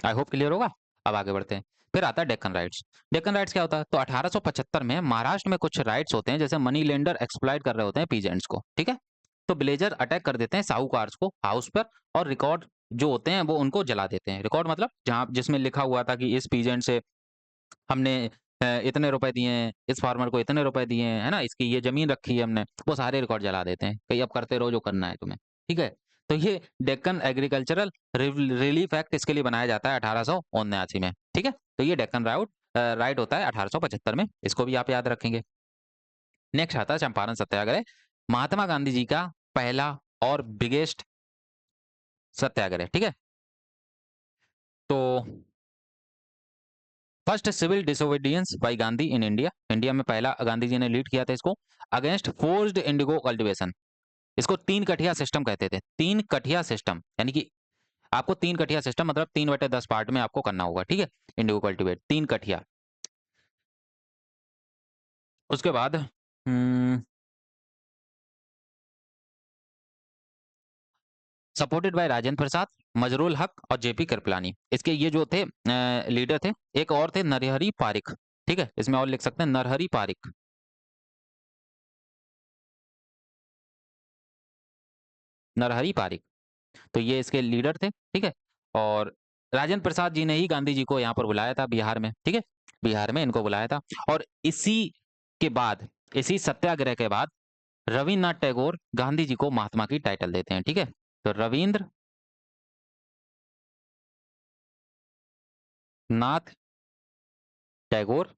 आई होप क्लियर होगा। अब आगे बढ़ते हैं। फिर आता है डेक्कन राइट्स। डेक्कन राइट्स क्या होता है? तो 1875 में महाराष्ट्र में कुछ राइट्स होते हैं, जैसे मनी लेंडर एक्सप्लॉइट कर रहे होते हैं पीजेंट्स को, ठीक है। तो विलेजर अटैक कर देते हैं साहूकार्स को हाउस पर, और रिकॉर्ड जो होते हैं वो उनको जला देते हैं। रिकॉर्ड मतलब जहाँ जिसमें लिखा हुआ था कि इस पीजेंट से हमने इतने रुपए दिए हैं, इस फार्मर को इतने रुपए दिए हैं, है ना, इसकी ये जमीन रखी है हमने, वो सारे रिकॉर्ड जला देते हैं कहीं अब करते रहो जो करना है तुम्हें, ठीक है। तो ये डेक्कन एग्रीकल्चरल रिलीफ एक्ट इसके लिए बनाया जाता है 1879 में, ठीक है। तो ये डेक्कन राउट राइट होता है 1875 में, इसको भी आप याद रखेंगे। नेक्स्ट आता है चंपारण सत्याग्रह, महात्मा गांधी जी का पहला और बिगेस्ट सत्याग्रह, ठीक है। तो first civil disobedience by Gandhi in India, India में पहला गांधी जी ने लीड किया था इसको। अगेंस्ट फोर्स्ड इंडिगो कल्टीवेशन, इसको तीन कठिया सिस्टम कहते थे। तीन कठिया सिस्टम यानी कि आपको तीन कठिया सिस्टम मतलब 3/10 पार्ट में आपको करना होगा, ठीक है, इंडिगो कल्टीवेट 3 कठिया। उसके बाद सपोर्टेड बाय राजेंद्र प्रसाद, मजरूल हक और जेपी कृपलानी। इसके ये जो थे लीडर थे। एक और थे नरहरी पारिक, ठीक है, इसमें और लिख सकते हैं नरहरी पारिक, नरहरी पारिक। तो ये इसके लीडर थे, ठीक है। और राजेंद्र प्रसाद जी ने ही गांधी जी को यहाँ पर बुलाया था बिहार में, ठीक है, बिहार में इनको बुलाया था। और इसी के बाद, इसी सत्याग्रह के बाद रविन्द्रनाथ टैगोर गांधी जी को महात्मा की टाइटल देते हैं, ठीक है। तो रविंद्र नाथ टैगोर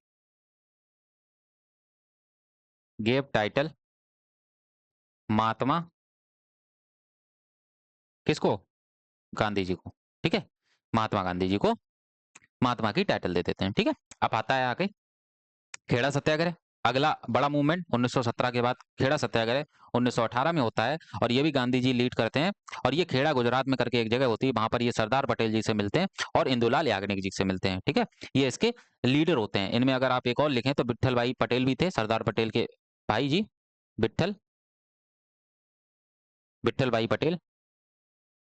गेव टाइटल महात्मा किसको? गांधी जी को, ठीक है। महात्मा गांधी जी को महात्मा की टाइटल दे देते हैं, ठीक है। अब आता है आगे खेड़ा सत्याग्रह। अगला बड़ा मूवमेंट 1917 के बाद खेड़ा सत्याग्रह 1918 में होता है, और ये भी गांधी जी लीड करते हैं। और ये खेड़ा गुजरात में करके एक जगह होती है, वहां पर ये सरदार पटेल जी से मिलते हैं और इंदुलाल याग्निक जी से मिलते हैं, ठीक है। ये इसके लीडर होते हैं। इनमें अगर आप एक और लिखें तो विट्ठल भाई पटेल भी थे, सरदार पटेल के भाई जी, विट्ठल विट्ठल भाई पटेल,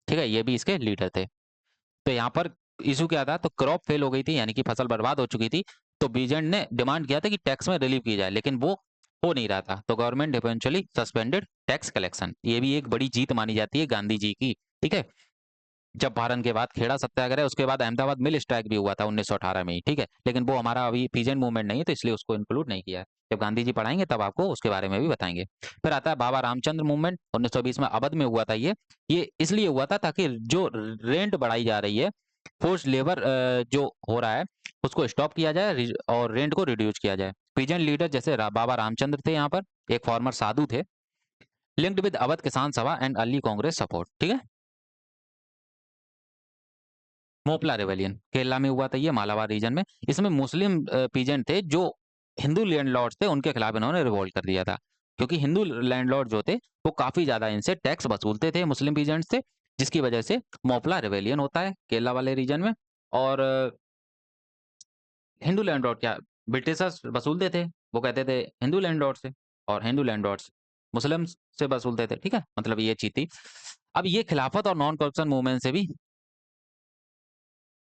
ठीक है, ये भी इसके लीडर थे। तो यहाँ पर इशू क्या था? तो क्रॉप फेल हो गई थी, यानी कि फसल बर्बाद हो चुकी थी। तो बीजेंट ने डिमांड किया था कि टैक्स में रिलीफ की जाए, लेकिन वो हो नहीं रहा था। तो government eventually suspended tax collection. ये भी एक बड़ी जीत मानी जाती है गांधी जी की, ठीक है। चंपारण के बाद खेड़ा सत्याग्रह, उसके बाद अहमदाबाद मिल स्ट्राइक भी हुआ था 1918 में ही, ठीक है। लेकिन वो हमारा अभी पीजेंट मूवमेंट नहीं है, तो इसलिए उसको इंक्लूड नहीं किया है। जब गांधी जी पढ़ाएंगे तब आपको उसके बारे में भी बताएंगे। फिर आता है बाबा रामचंद्र मूवमेंट, 1920 में अवध में हुआ था। ये इसलिए हुआ था ताकि जो रेंट बढ़ाई जा रही है, फोर्स लेबर जो हो रहा है उसको स्टॉप किया जाए और रेंट को रिड्यूस किया जाए। पीजेंट लीडर जैसे बाबा रामचंद्र थे यहाँ पर, एक फॉर्मर साधु थे, लिंक्ड विद अवध किसान सभा एंड अर्ली कांग्रेस सपोर्ट, ठीक है। मोपला रेवेलियन केरला में हुआ था, ये मालाबार रीजन में। इसमें मुस्लिम पीजेंट थे जो हिंदू लैंडलॉर्ड्स थे, उनके खिलाफ इन्होंने रिवोल्ट कर दिया था। क्योंकि हिंदू लैंडलॉर्ड जो थे वो काफी ज्यादा इनसे टैक्स वसूलते थे, मुस्लिम पीजेंट्स से, जिसकी वजह से मोपला रेवेलियन होता है केरला वाले रीजन में। और हिंदू लैंडलॉर्ड क्या ब्रिटिशर्स वसूलते थे, वो कहते थे हिंदू लैंडलॉर्ड से, और हिंदू लैंडलॉर्ड्स मुस्लिम से वसूलते थे, ठीक है, मतलब ये चीज थी। अब ये खिलाफत और नॉन करप्शन मूवमेंट से भी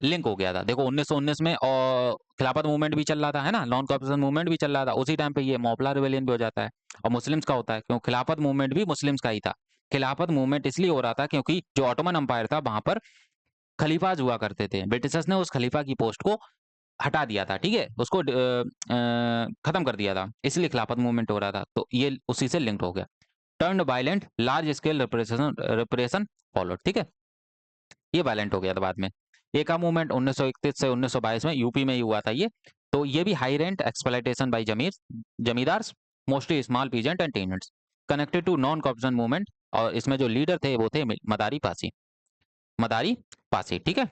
लिंक हो गया था। देखो 1919 में और खिलाफत मूवमेंट भी चल रहा था, है ना, नॉन कॉर्पोरेशन मूवमेंट भी चल रहा था, उसी टाइम पे ये मोपला रिवेलियन भी हो जाता है। और मुस्लिम्स का होता है, क्यों खिलाफत मूवमेंट भी मुस्लिम्स का ही था। खिलाफत मूवमेंट इसलिए हो रहा था क्योंकि जो ऑटोमन अंपायर था वहां पर खलीफाज हुआ करते थे। ब्रिटिशर्स ने उस खलीफा की पोस्ट को हटा दिया था, ठीक है, उसको खत्म कर दिया था, इसलिए खिलाफत मूवमेंट हो रहा था। तो ये उसी से लिंक्ड हो गया। Turn violent, large scale repression followed, ठीक है, ये वायलेंट हो गया था बाद में। एका मूवमेंट 1931 से 1922 में यूपी में ही हुआ था ये। तो ये भी high rent exploitation by zamindars, mostly small peasant and tenants, connected to non corporation movement. और इसमें जो लीडर थे वो थे मदारी पासी, मदारी पासी, ठीक है।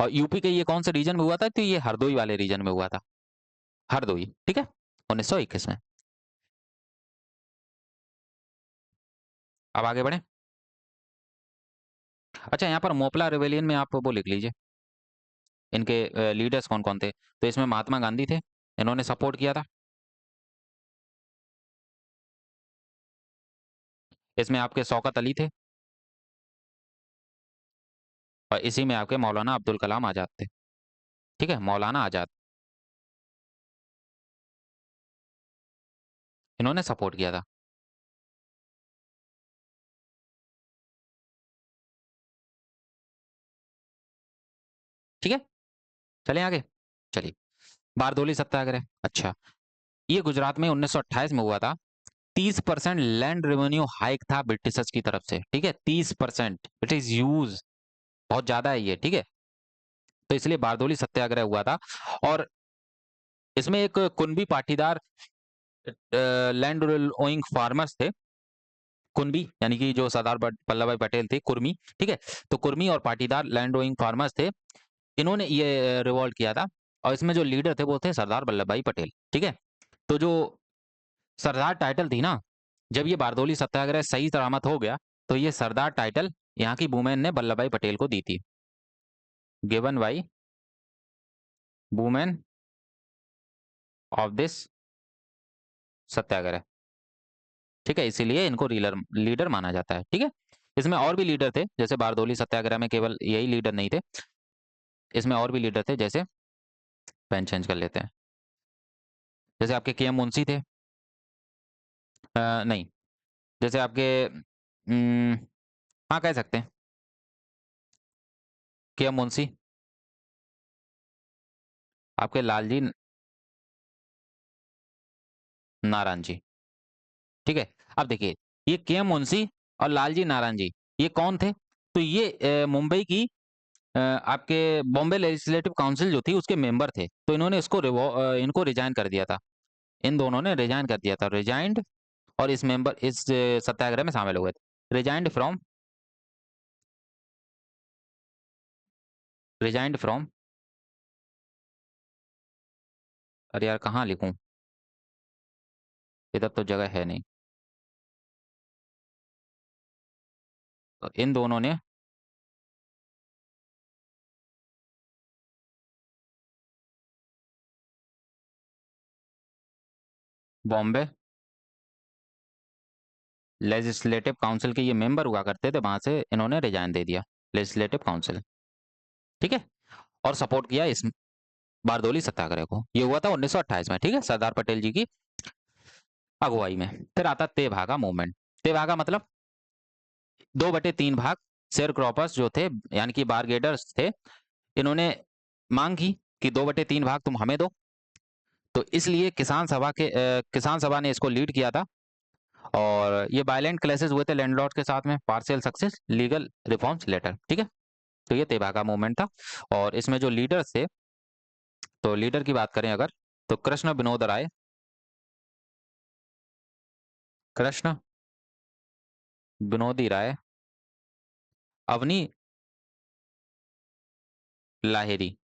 और यूपी के ये कौन से रीजन में हुआ था? तो ये हरदोई वाले रीजन में हुआ था, हरदोई, ठीक है, 1921 में। अब आगे बढ़े। अच्छा, यहाँ पर मोपला रिवेलियन में आप वो लिख लीजिए, इनके लीडर्स कौन कौन थे। तो इसमें महात्मा गांधी थे, इन्होंने सपोर्ट किया था। इसमें आपके शौकत अली थे, और इसी में आपके मौलाना अब्दुल कलाम आजाद थे, ठीक है, मौलाना आजाद, इन्होंने सपोर्ट किया था। ठीक है, चलें आगे। चलिए, बारदोली सत्याग्रह। अच्छा, ये गुजरात में 1928 में हुआ था। 30% लैंड रेवेन्यू हाइक था ब्रिटिशर्स की तरफ से, ठीक है, 30%, इट इज ह्यूज, बहुत ज्यादा है ये, ठीक है। तो इसलिए बारदोली सत्याग्रह हुआ था। और इसमें एक कुनबी पाटीदार लैंड ओइंग फार्मर्स थे, कुनबी यानी कि जो सरदार वल्लभ भाई पटेल थे, कुर्मी, ठीक है। तो कुर्मी और पाटीदार लैंड ओइंग फार्मर्स थे, इन्होंने ये रिवॉल्ट किया था। और इसमें जो लीडर थे वो थे सरदार वल्लभ भाई पटेल, ठीक है। तो जो सरदार टाइटल थी ना, जब ये बारदोली सत्याग्रह सही सलामत हो गया, तो ये सरदार टाइटल यहाँ की वुमेन ने वल्लभ भाई पटेल को दी थी, given by women of this Satyagraha, ठीक है, इसीलिए इनको लीडर लीडर माना जाता है, ठीक है। इसमें और भी लीडर थे, जैसे बारदोली सत्याग्रह में केवल यही लीडर नहीं थे, इसमें और भी लीडर थे, जैसे पेन चेंज कर लेते हैं, जैसे आपके के एम मुंशी थे, नहीं, जैसे आपके हाँ कह सकते हैं के एम मुंशी, आपके लालजी नारायण जी, ठीक है। अब देखिए, ये के एम मुंशी और लालजी नारायण जी, ये कौन थे? तो ये मुंबई की आपके बॉम्बे लेजिस्लेटिव काउंसिल जो थी उसके मेंबर थे। तो इन्होंने इनको रिजाइन कर दिया था, इन दोनों ने रिजाइन कर दिया था, रिजाइंड, और इस मेंबर इस सत्याग्रह में शामिल हुए थे। रिजाइंड फ्रॉम, अरे यार कहाँ लिखूं, इधर तो जगह है नहीं। तो इन दोनों ने बॉम्बे लेजिस्लेटिव काउंसिल के ये मेंबर हुआ करते थे, वहां से इन्होंने रिजाइन दे दिया, लेजिस्लेटिव काउंसिल, ठीक है। और सपोर्ट किया इस बारदोली सत्याग्रह को। ये हुआ था 1928 में, ठीक है, सरदार पटेल जी की अगुवाई में। फिर आता तेभागा मूवमेंट। तेभागा मतलब 2/3 भाग। शेयर क्रॉपर्स जो थे, यानी कि बारगेडर्स थे, इन्होंने मांग की कि 2/3 भाग तुम हमें दो। तो इसलिए किसान सभा ने इसको लीड किया था। और ये वायलेंट क्लैशेस हुए थे लैंडलॉर्ड के साथ में, partial success, legal reforms later, ठीक है। तो ये तेभागा मूवमेंट था। और इसमें जो लीडर्स थे, तो लीडर की बात करें अगर, तो कृष्ण विनोद राय, कृष्ण विनोदी राय, अवनी लाहिरी,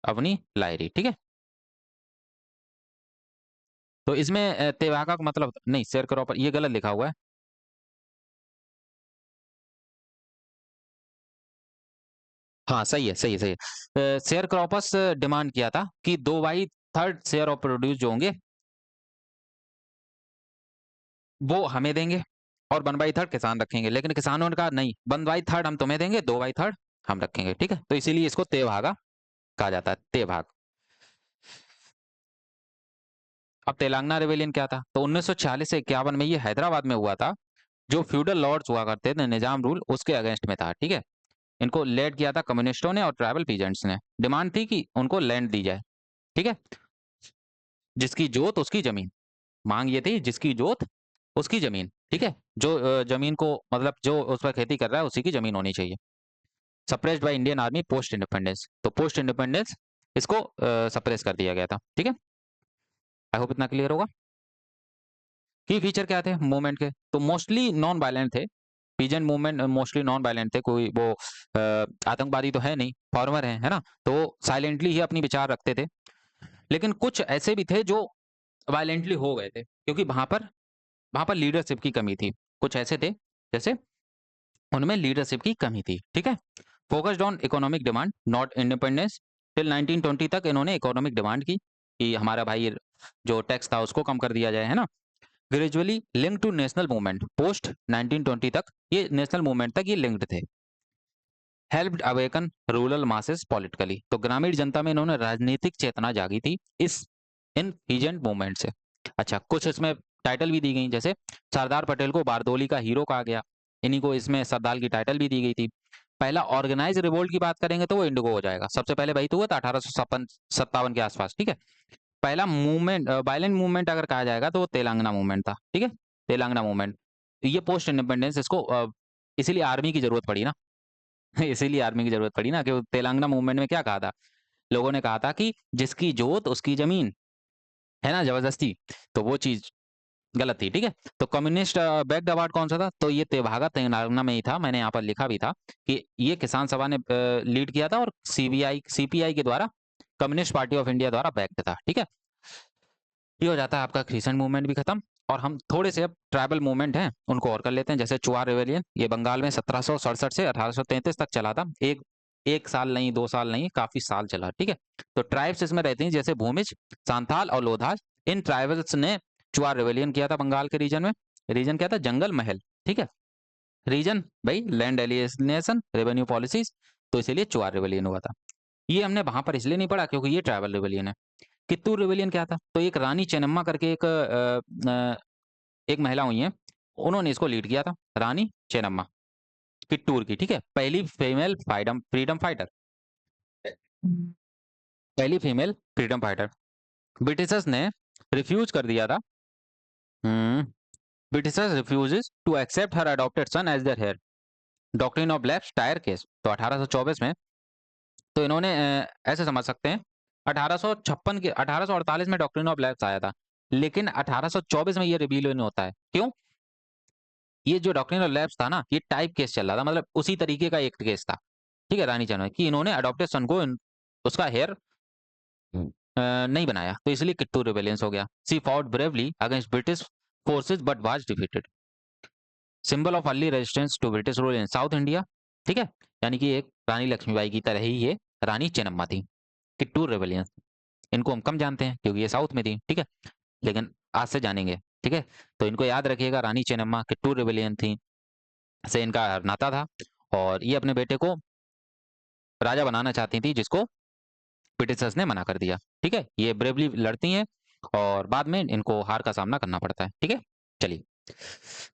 अवनी लाहिरी, ठीक है। तो इसमें तेभागा का मतलब नहीं, शेयर क्रॉपर ये गलत लिखा हुआ है। हाँ सही है, सही है, सही है। शेयर क्रॉपर्स डिमांड किया था कि 2/3 शेयर ऑफ प्रोड्यूस जो होंगे वो हमें देंगे, और 1/3 किसान रखेंगे। लेकिन किसानों ने कहा नहीं, 1/3 हम तुम्हें देंगे, 2/3 हम रखेंगे, ठीक है। तो इसीलिए इसको तेभागा कहा जाता है, तेभाग। अब तेलंगाना रेवेलियन क्या था? तो 1946 से 51 में ये हैदराबाद में हुआ था। जो फ्यूडल लॉर्ड्स हुआ करते थे, निजाम रूल, उसके अगेंस्ट में था, ठीक है। इनको लेड किया था कम्युनिस्टों ने और ट्राइबल पीजेंट्स ने। डिमांड थी कि उनको लैंड दी जाए, ठीक है। जिसकी जोत उसकी जमीन। मांग ये थी, जिसकी जोत उसकी जमीन, ठीक है। जो जमीन को, मतलब जो उस पर खेती कर रहा है उसी की जमीन होनी चाहिए। Suppressed by Indian army post independence, तो पोस्ट इंडिपेंडेंस इसको सप्रेस कर दिया गया था, ठीक है। आई होप इतना क्लियर होगा। की फीचर क्या थे मूवमेंट के? तो मोस्टली नॉन वायलेंट थे। Peasant movement mostly non violent थे, कोई वो आतंकवादी तो है नहीं, फॉर्मर है ना, तो साइलेंटली ही अपनी विचार रखते थे। लेकिन कुछ ऐसे भी थे जो वायलेंटली हो गए थे, क्योंकि वहां पर लीडरशिप की कमी थी। कुछ ऐसे थे जैसे उनमें लीडरशिप की कमी थी, ठीक है। Focused on economic demand not independence. Till 1920 तक इन्होंने इकोनॉमिक डिमांड की कि हमारा भाई जो टैक्स था उसको कम कर दिया जाए, है ना। Gradually link to national movement post 1920 तक, ये नेशनल मूवमेंट तक ये लिंक्ड थे। Helped awaken rural masses politically, तो ग्रामीण जनता में इन्होंने राजनीतिक चेतना जागी थी इस इन पीजेंट मूवमेंट से। अच्छा, कुछ इसमें टाइटल भी दी गई, जैसे सरदार पटेल को बारदोली का हीरो कहा गया, इन्हीं को इसमें सरदार की टाइटल भी दी गई थी। पहला ऑर्गेनाइज रिवोल्ट की बात करेंगे तो वो इंडिगो हो जाएगा। सबसे पहले भाई तो हुआ था 1857 के आसपास, ठीक है। पहला मूवमेंट, वायलेंट मूवमेंट अगर कहा जाएगा तो वो तेलंगाना मूवमेंट था, ठीक है। तेलंगाना मूवमेंट, ये पोस्ट इंडिपेंडेंस, इसको इसीलिए आर्मी की जरूरत पड़ी ना। इसीलिए आर्मी की जरूरत पड़ी ना, कि तेलंगाना मूवमेंट में क्या कहा था, लोगों ने कहा था कि जिसकी जोत उसकी जमीन, है ना, जबरदस्ती। तो वो चीज गलत थी, ठीक है। तो कम्युनिस्ट बैक्ड अवार्ड कौन सा था? तो ये तेभागा तेलंगाना में ही था, मैंने यहाँ पर लिखा भी था कि ये किसान सभा ने लीड किया था और सीपीआई के द्वारा, कम्युनिस्ट पार्टी ऑफ इंडिया द्वारा बैक्ड था, ठीक है। ये हो जाता है आपका क्रिसेंट मूवमेंट भी खत्म। और हम थोड़े से अब ट्राइबल मूवमेंट हैं उनको और कर लेते हैं। जैसे चुआर रेवेलियन, ये बंगाल में 1767 से 1833 तक चला था। एक एक साल नहीं, 2 साल नहीं, काफी साल चला, ठीक है। तो ट्राइब्स इसमें रहती हैं, जैसे भूमिज, सांथाल और लोधाल। इन ट्राइबल्स ने चुआर रेवेलियन किया था बंगाल के रीजन में। रीजन क्या था? जंगल महल, ठीक है। रीजन भाई लैंड एलियनेशन, रेवेन्यू पॉलिसीज, तो इसीलिए चुआर रेवेलियन हुआ था। ये हमने वहां पर इसलिए नहीं पढ़ा क्योंकि ये ट्राइबल रेवेलियन है। कित्तूर रेवेलियन क्या था? तो एक रानी चेन्नम्मा करके एक महिला हुई है, उन्होंने इसको लीड किया था, रानी चेन्नम्मा, कित्तूर की, ठीक है। पहली फीमेल फ्रीडम फ्रीडम फाइटर, पहली फीमेल फ्रीडम फाइटर। ब्रिटिशर्स ने रिफ्यूज कर दिया था। Britishers refuses to accept her adopted son as their heir, doctrine of blacks tire case. तो 1824 में, तो इन्होंने ऐसे समझ सकते हैं, 1856 के 1848 में डॉक्ट्रिन ऑफ ब्लैक्स आया था, लेकिन 1824 में ये रिबेलियन होता है। क्यों? ये जो डॉक्ट्रिन ऑफ लैप्स था ना, ये टाइप केस चल रहा था, मतलब उसी तरीके का एक केस था, ठीक है, रानी चन्नम्मा की। इन्होंने अडॉप्टेड सन को उसका हेयर नहीं बनाया, तो इसलिए किट्टू रिबेलियंस हो गया। She fought bravely against British forces but was defeated. Symbol of early resistance to British rule in South India, ठीक है। यानी कि एक रानी लक्ष्मीबाई की तरह ही ये रानी चेन्नम्मा थी। किट्टू रिबेलियंस, इनको हम कम जानते हैं क्योंकि ये साउथ में थी, ठीक है, लेकिन आज से जानेंगे, ठीक है। तो इनको याद रखिएगा, रानी चेन्नम्मा किट्टू रिबेलियन थी, से इनका नाता था। और ये अपने बेटे को राजा बनाना चाहती थी, जिसको ब्रिटिशर्स ने मना कर दिया, ठीक है। ये ब्रेवली लड़ती हैं और बाद में इनको हार का सामना करना पड़ता है, ठीक है। चलिए,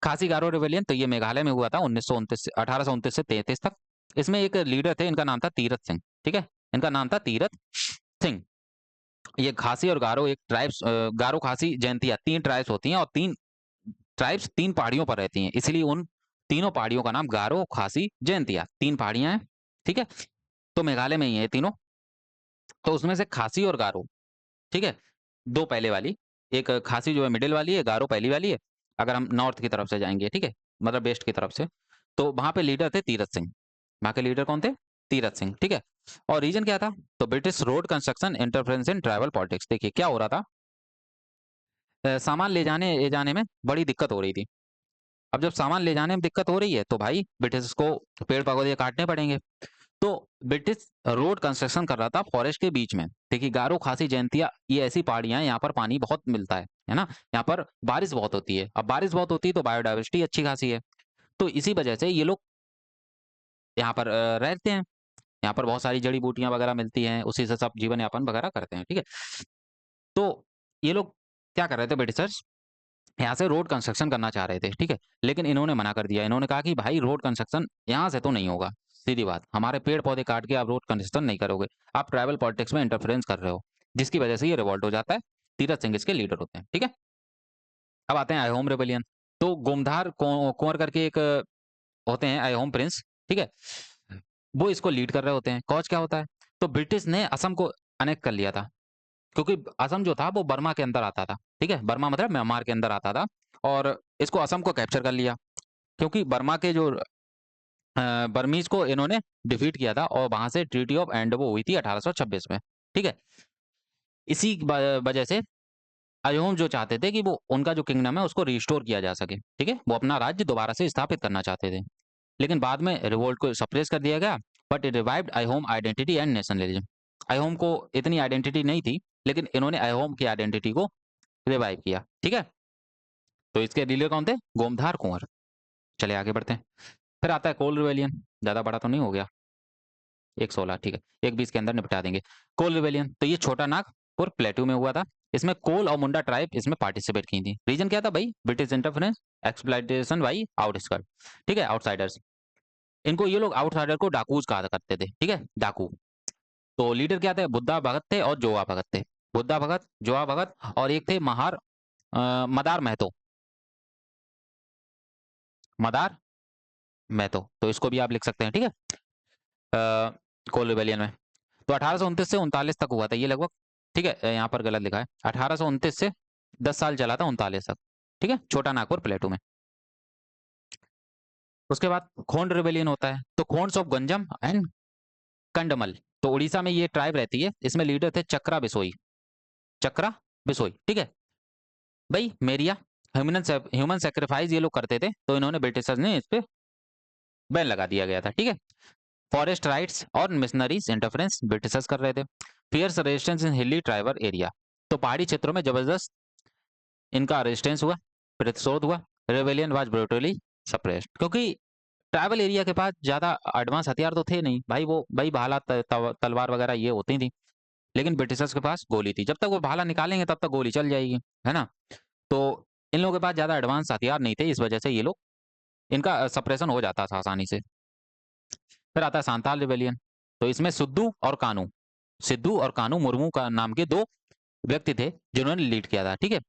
खासी गारो रिवेलियन, तो ये मेघालय में हुआ था 1929 से 1829 से 33 तक। इसमें एक लीडर थे, इनका नाम था तीरथ सिंह, ठीक है। इनका नाम था तीरथ सिंह। ये खासी और गारो एक ट्राइब्स, गारो खासी जयंतिया, तीन ट्राइब्स होती हैं, और तीन ट्राइब्स तीन पहाड़ियों पर रहती हैं, इसलिए उन तीनों पहाड़ियों का नाम गारो खासी जयंतिया, तीन पहाड़ियां हैं, ठीक है। तो मेघालय में ही है तीनों। तो उसमें से खासी और गारो, ठीक है, दो पहले वाली, एक खासी जो है मिडिल वाली है, गारो पहली वाली है। अगर हम नॉर्थ की तरफ से जाएंगे, ठीक है, मतलब वेस्ट की तरफ से, तो वहां पे लीडर थे तीरथ सिंह। वहां के लीडर कौन थे? तीरथ सिंह, ठीक है। और रीजन क्या था? तो ब्रिटिश रोड कंस्ट्रक्शन इंटरफेरेंस इन ट्रैवल पॉलिटिक्स। देखिए क्या हो रहा था, सामान ले जाने में बड़ी दिक्कत हो रही थी। अब जब सामान ले जाने में दिक्कत हो रही है, तो भाई ब्रिटिश को पेड़ पौधे काटने पड़ेंगे। तो ब्रिटिश रोड कंस्ट्रक्शन कर रहा था फॉरेस्ट के बीच में। देखिए गारो खासी जयंतिया, ये ऐसी पहाड़ियां हैं, यहाँ पर पानी बहुत मिलता है ना, यहाँ पर बारिश बहुत होती है। अब बारिश बहुत होती है तो बायोडाइवर्सिटी अच्छी खासी है। तो इसी वजह से ये लोग यहाँ पर रहते हैं। यहाँ पर बहुत सारी जड़ी बूटियां वगैरह मिलती हैं, उसी से सब जीवन यापन वगैरह करते हैं, ठीक है। तो ये लोग क्या कर रहे थे ब्रिटिशर्स, यहाँ से रोड कंस्ट्रक्शन करना चाह रहे थे, ठीक है, लेकिन इन्होंने मना कर दिया। इन्होंने कहा कि भाई रोड कंस्ट्रक्शन यहाँ से तो नहीं होगा, सीधी बात, हमारे पेड़ पौधे काट के आप रोड कंस्ट्रक्शन नहीं करोगे, आप ट्राइबल पॉलिटिक्स में इंटरफेरेंस कर रहे हो, जिसकी वजह से ये रिवॉल्ट हो जाता है। तीरथ सिंह इसके लीडर होते हैं, ठीक है। अब आते हैं अहोम रेबेलियन। तो गोमधार कुंवर करके एक होते हैं अहोम प्रिंस, ठीक है, वो इसको लीड कर रहे होते हैं। कॉज क्या होता है, तो ब्रिटिश ने असम को अनेक्ट कर लिया था, क्योंकि असम जो था वो बर्मा के अंदर आता था, ठीक है, बर्मा मतलब म्यांमार के अंदर आता था, और इसको असम को कैप्चर कर लिया, क्योंकि बर्मा के जो बर्मीज को इन्होंने डिफीट किया था, और वहां से ट्रीटी ऑफ एंड वो हुई थी 1826 में, ठीक है। इसी वजह से अयोम जो चाहते थे कि वो उनका जो किंगडम है उसको रिस्टोर किया जा सके, ठीक है, वो अपना राज्य दोबारा से स्थापित करना चाहते थे, लेकिन बाद में रिवोल्ट को सप्रेस कर दिया गया। But it revived Ahom identity and nationalism. Ahom को इतनी आइडेंटिटी नहीं थी, लेकिन इन्होंने अहोम की आइडेंटिटी को रिवाइव किया, ठीक है। तो इसके लीडर कौन थे, गोमधार कुंवर। चले आगे बढ़ते हैं। फिर आता है कोल रिवेलियन, ज्यादा बड़ा तो नहीं हो गया, 116, ठीक है, 120 के अंदर निपटा देंगे। कोल रिवेलियन, तो ये छोटा नागपुर प्लेटू में हुआ था। इसमें कोल और मुंडा ट्राइब इसमें पार्टिसिपेट की थी। रीजन क्या था भाई, British interference, exploitation by outskirt, ठीक है, आउटसाइडर्स। इनको ये लोग आउटसाइडर को डाकूज कहा करते थे, ठीक है, डाकू। तो लीडर क्या थे, बुद्धा भगत थे और जोआ भगत थे। बुद्धा भगत, जोआ भगत, और एक थे मदार महतो, मदार महतो, तो इसको भी आप लिख सकते हैं, ठीक है, कोल रिवेलियन में। तो 1829 से 39 तक हुआ था ये लगभग, ठीक है, यहाँ पर गलत लिखा है, 1829 से 10 साल चला था, 39 तक, ठीक है, छोटा नागपुर प्लेटू में। उसके बाद खोंड रिवेलियन होता है। तो खोंड्स ऑफ गंजम एंड कंडमल, तो उड़ीसा में ये ट्राइब रहती है। इसमें लीडर थे चक्रा बिसोई, चक्रा बिसोई, ठीक है भाई। मेरिया ह्यूमन सेक्रीफाइस ये लोग करते थे, तो इन्होंने ब्रिटिशर्स ने इस पे बैन लगा दिया गया था, ठीक है। फॉरेस्ट राइट्स और मिशनरीज इंटरफेरेंस ब्रिटिशर्स कर रहे थे। फियर्स रेजिस्टेंस इन हिली ट्राइबल एरिया, तो पहाड़ी क्षेत्रों में जबरदस्त इनका रेजिस्टेंस हुआ, प्रतिशोध हुआ। रेवेलियन वाज ब्रूटली सप्रेस्ड, क्योंकि ट्राइबल एरिया के पास ज्यादा एडवांस हथियार तो थे नहीं भाई, वो भाई भाला तलवार वगैरह ये होती थी, लेकिन ब्रिटिशर्स के पास गोली थी। जब तक वो भाला निकालेंगे तब तक गोली चल जाएगी, है ना। तो इन लोगों के पास ज्यादा एडवांस हथियार नहीं थे, इस वजह से ये लोग इनका सप्रेशन हो जाता था आसानी से। फिर आता है सांताल रिवेलियन। तो इसमें सिद्धू और कानू मुर्मू का नाम के दो व्यक्ति थे जिन्होंने लीड किया था, ठीक है।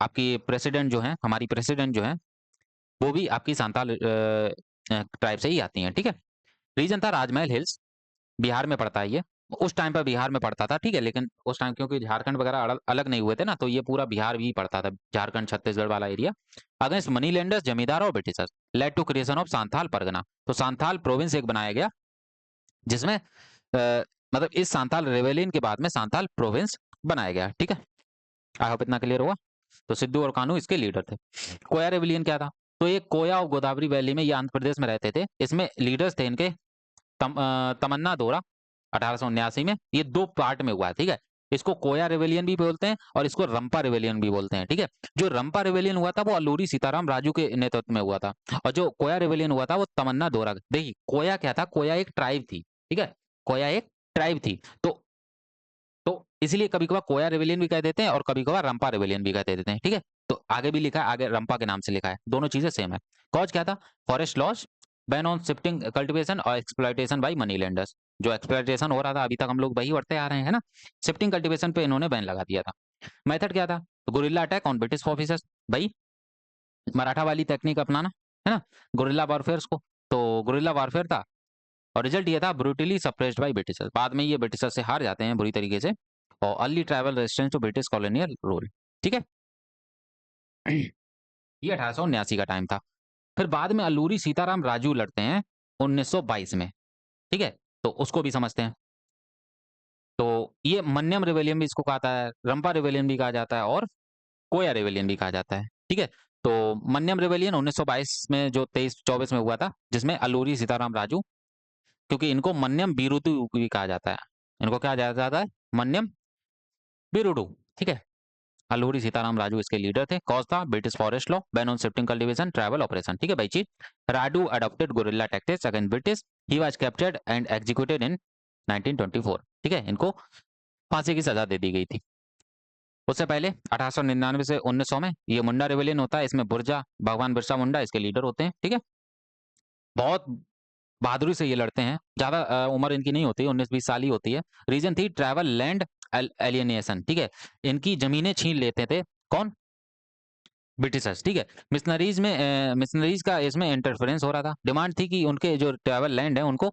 आपकी प्रेसिडेंट जो है, हमारी प्रेसिडेंट जो है, वो भी आपकी सांताल ट्राइब से ही आती हैं, ठीक है। रीजन था राजमहल हिल्स, बिहार में पड़ता है ये। उस टाइम पर बिहार में पड़ता था, ठीक है, लेकिन उस टाइम क्योंकि झारखंड वगैरह अलग नहीं हुए थे ना, तो ये पूरा बिहार भी पड़ता था, झारखंड छत्तीसगढ़ वाला area. Against money lenders, zamindar और Britishers, led to creation of Santhal Pargana. तो सांथाल प्रोविंस एक बनाया गया, जिसमें मतलब इस सांथाल रेवेलियन के बाद में सांथाल प्रोविंस बनाया गया, ठीक है। आई होप इतना क्लियर हुआ। तो सिद्धू और कानू इसके लीडर थे। कोया रेवेलियन क्या था, तो ये कोया और गोदावरी वैली में, ये आंध्र प्रदेश में रहते थे। इसमें लीडर्स थे इनके तमन्ना दोरा 1879 में। ये दो पार्ट में हुआ है, ठीक है। इसको कोया रेवेलियन भी बोलते हैं और इसको रंपा रेवेलियन भी बोलते हैं, ठीक है। जो रंपा रेवेलियन हुआ था वो अल्लूरी सीताराम राजू के नेतृत्व में हुआ था, और जो कोया रेवेलियन हुआ था वो तमन्ना दोरा। देखिए कोया क्या था, कोया एक ट्राइब थी, ठीक है, कोया एक ट्राइब थी। तो इसलिए कभी कभार कोया रेवेलियन भी कह देते हैं और कभी कभार रंपा रेवेलियन भी कह देते हैं, ठीक है। तो आगे भी लिखा है, आगे रंपा के नाम से लिखा है, दोनों चीजें सेम है। कॉज क्या था, forest loss, ban on shifting cultivation और एक्सप्लॉइटेशन बाई मनी लेंडर्स। जो एक्सप्लॉइटेशन हो रहा था अभी तक हम लोग वही बढ़ते आ रहे हैं ना, शिफ्टिंग कल्टीवेशन पे इन्होंने बैन लगा दिया था। मेथड क्या था, guerrilla attack on British officers, भाई मराठा वाली टेक्निक अपनाना, है ना, गुरिल्ला वॉरफेयर को। तो गुरिल्ला वॉरफेयर था, और रिजल्ट ये था ब्रूटली सप्रेस्ड बाय ब्रिटिशर्स। बाद में ये ब्रिटिशर्स से हार जाते हैं बुरी तरीके से, और early tribal resistance to British colonial rule, ठीक है। ये 1879 का टाइम था। फिर बाद में अल्लूरी सीताराम राजू लड़ते हैं 1922 में, ठीक है, तो उसको भी समझते हैं। तो ये मन्यम रेवेलियन भी इसको कहा है, रंपा रेवेलियन भी कहा जाता है, और कोया रेवेलियन भी कहा जाता है, ठीक है। तो मन्यम रेवेलियन 1922 में जो 23-24 में हुआ था, जिसमें अल्लूरी सीताराम राजू, क्योंकि इनको मन्यम बीरुतु भी कहा जाता है, इनको क्या जाता है, मन्यम बीरुडू, ठीक है। अल्लूरी सीताराम राजू इसके लीडर थे। कॉज था British forest law, ban on shifting cultivation, tribal oppression, ठीक है भाई चीज। Raju adopted guerrilla tactics against British, he was captured and executed in 1924, ठीक है। इनको फांसी की सजा दे दी गई थी। उससे पहले 1899 से 1900 में ये मुंडा रिवेलियन होता है। इसमें बुर्जा भगवान बिरसा मुंडा इसके लीडर होते हैं, ठीक है। बहुत बहादुरी से ये लड़ते हैं। ज़्यादा उम्र इनकी नहीं होती, 19-20 साल ही होती है। रीज़न थी ट्रैवल लैंड एलियनेशन, ठीक है। इनकी ज़मीनें छीन लेते थे कौन? ब्रिटिशर्स, ठीक है। मिशनरीज़ का इसमें इंटरफेरेंस हो रहा था। डिमांड थी कि उनके जो ट्रैवल लैंड है उनको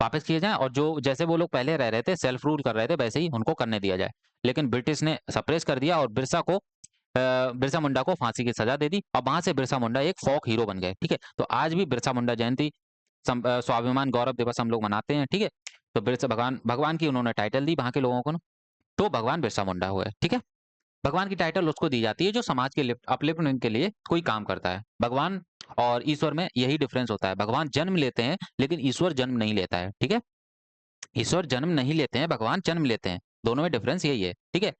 वापस किए जाएँ और जो जैसे वो लोग पहले रह रहे थे, सेल्फ रूल कर रहे थे, वैसे ही उनको करने दिया जाए। लेकिन ब्रिटिश ने सप्रेस कर दिया और बिरसा मुंडा को फांसी की सजा दे दी और वहां से बिरसा मुंडा एक फोक हीरो बन गए, ठीक है। तो आज भी बिरसा मुंडा जयंती स्वाभिमान गौरव दिवस हम लोग मनाते हैं, ठीक है। तो बिरसा भगवान भगवान की उन्होंने टाइटल दी वहां के लोगों को ना, तो भगवान बिरसा मुंडा हुए, ठीक है। भगवान की टाइटल उसको दी जाती है जो समाज के अपलिफ्टमेंट के लिए कोई काम करता है। भगवान और ईश्वर में यही डिफरेंस होता है। भगवान जन्म लेते हैं लेकिन ईश्वर जन्म नहीं लेता है, ठीक है। ईश्वर जन्म नहीं लेते हैं, भगवान जन्म लेते हैं। दोनों में डिफरेंस यही है, ठीक है।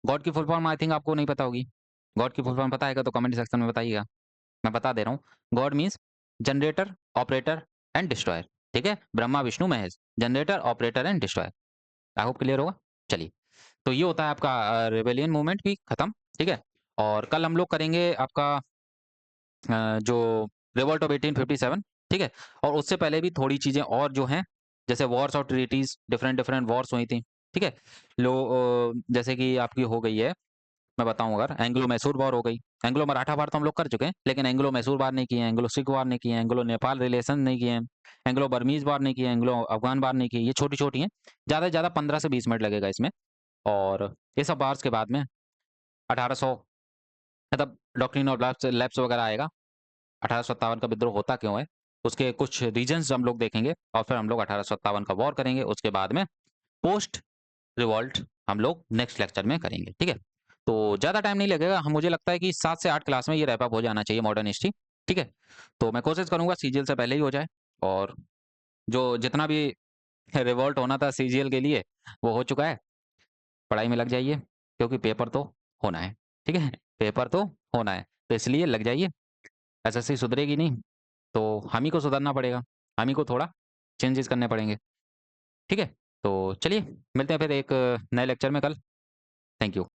गॉड की फुल फॉर्म आई थिंक आपको नहीं पता होगी। गॉड की फुल फॉर्म पता है तो कमेंट सेक्शन में बताइएगा। मैं बता दे रहा हूँ। God means generator, operator and destroyer, ठीक है। Brahma Vishnu Mahesh, generator, operator and destroyer. I hope clear होगा। चलिए, तो ये होता है आपका रेबेलियन मूवमेंट भी खत्म, ठीक है। और कल हम लोग करेंगे आपका जो रिवोल्ट ऑफ 1857, ठीक है। और उससे पहले भी थोड़ी चीजें और जो हैं, जैसे वॉर्स और ट्रीटीज, डिफरेंट डिफरेंट वॉर्स हुई थी, ठीक है। जैसे कि आपकी हो गई है, मैं बताऊं, अगर एंग्लो मैसूर वॉर हो गई। एंग्लो मराठा वार तो हम लोग कर चुके हैं, लेकिन एंग्लो मैसूर वार नहीं किए हैं, एंग्लो सिख वार नहीं किए हैं, एंग्लो नेपाल रिलेशन नहीं किए हैं, एंग्लो बर्मीज वार नहीं किए, एंग्लो अफगान वार नहीं किए। ये छोटी छोटी हैं, ज़्यादा से ज़्यादा 15 से 20 मिनट लगेगा इसमें। और ये सब वार्स के बाद में 1800, मतलब डॉक्ट्रिन ऑफ लैप्स वगैरह आएगा। 1857 का विद्रोह होता क्यों है, उसके कुछ रीजंस हम लोग देखेंगे और फिर हम लोग 1857 का वॉर करेंगे। उसके बाद में पोस्ट रिवॉल्ट हम लोग नेक्स्ट लेक्चर में करेंगे, ठीक है। तो ज़्यादा टाइम नहीं लगेगा, हम मुझे लगता है कि 7 से 8 क्लास में ये रैप अप हो जाना चाहिए मॉडर्न हिस्ट्री, ठीक है। तो मैं कोशिश करूंगा सीजीएल से पहले ही हो जाए। और जो जितना भी रिवॉल्ट होना था सीजीएल के लिए वो हो चुका है। पढ़ाई में लग जाइए क्योंकि पेपर तो होना है, ठीक है। पेपर तो होना है, तो इसलिए लग जाइए। एसएससी सुधरेगी नहीं तो हम ही को सुधरना पड़ेगा, हम ही को थोड़ा चेंजेस करने पड़ेंगे, ठीक है। तो चलिए, मिलते हैं फिर एक नए लेक्चर में कल। Thank you.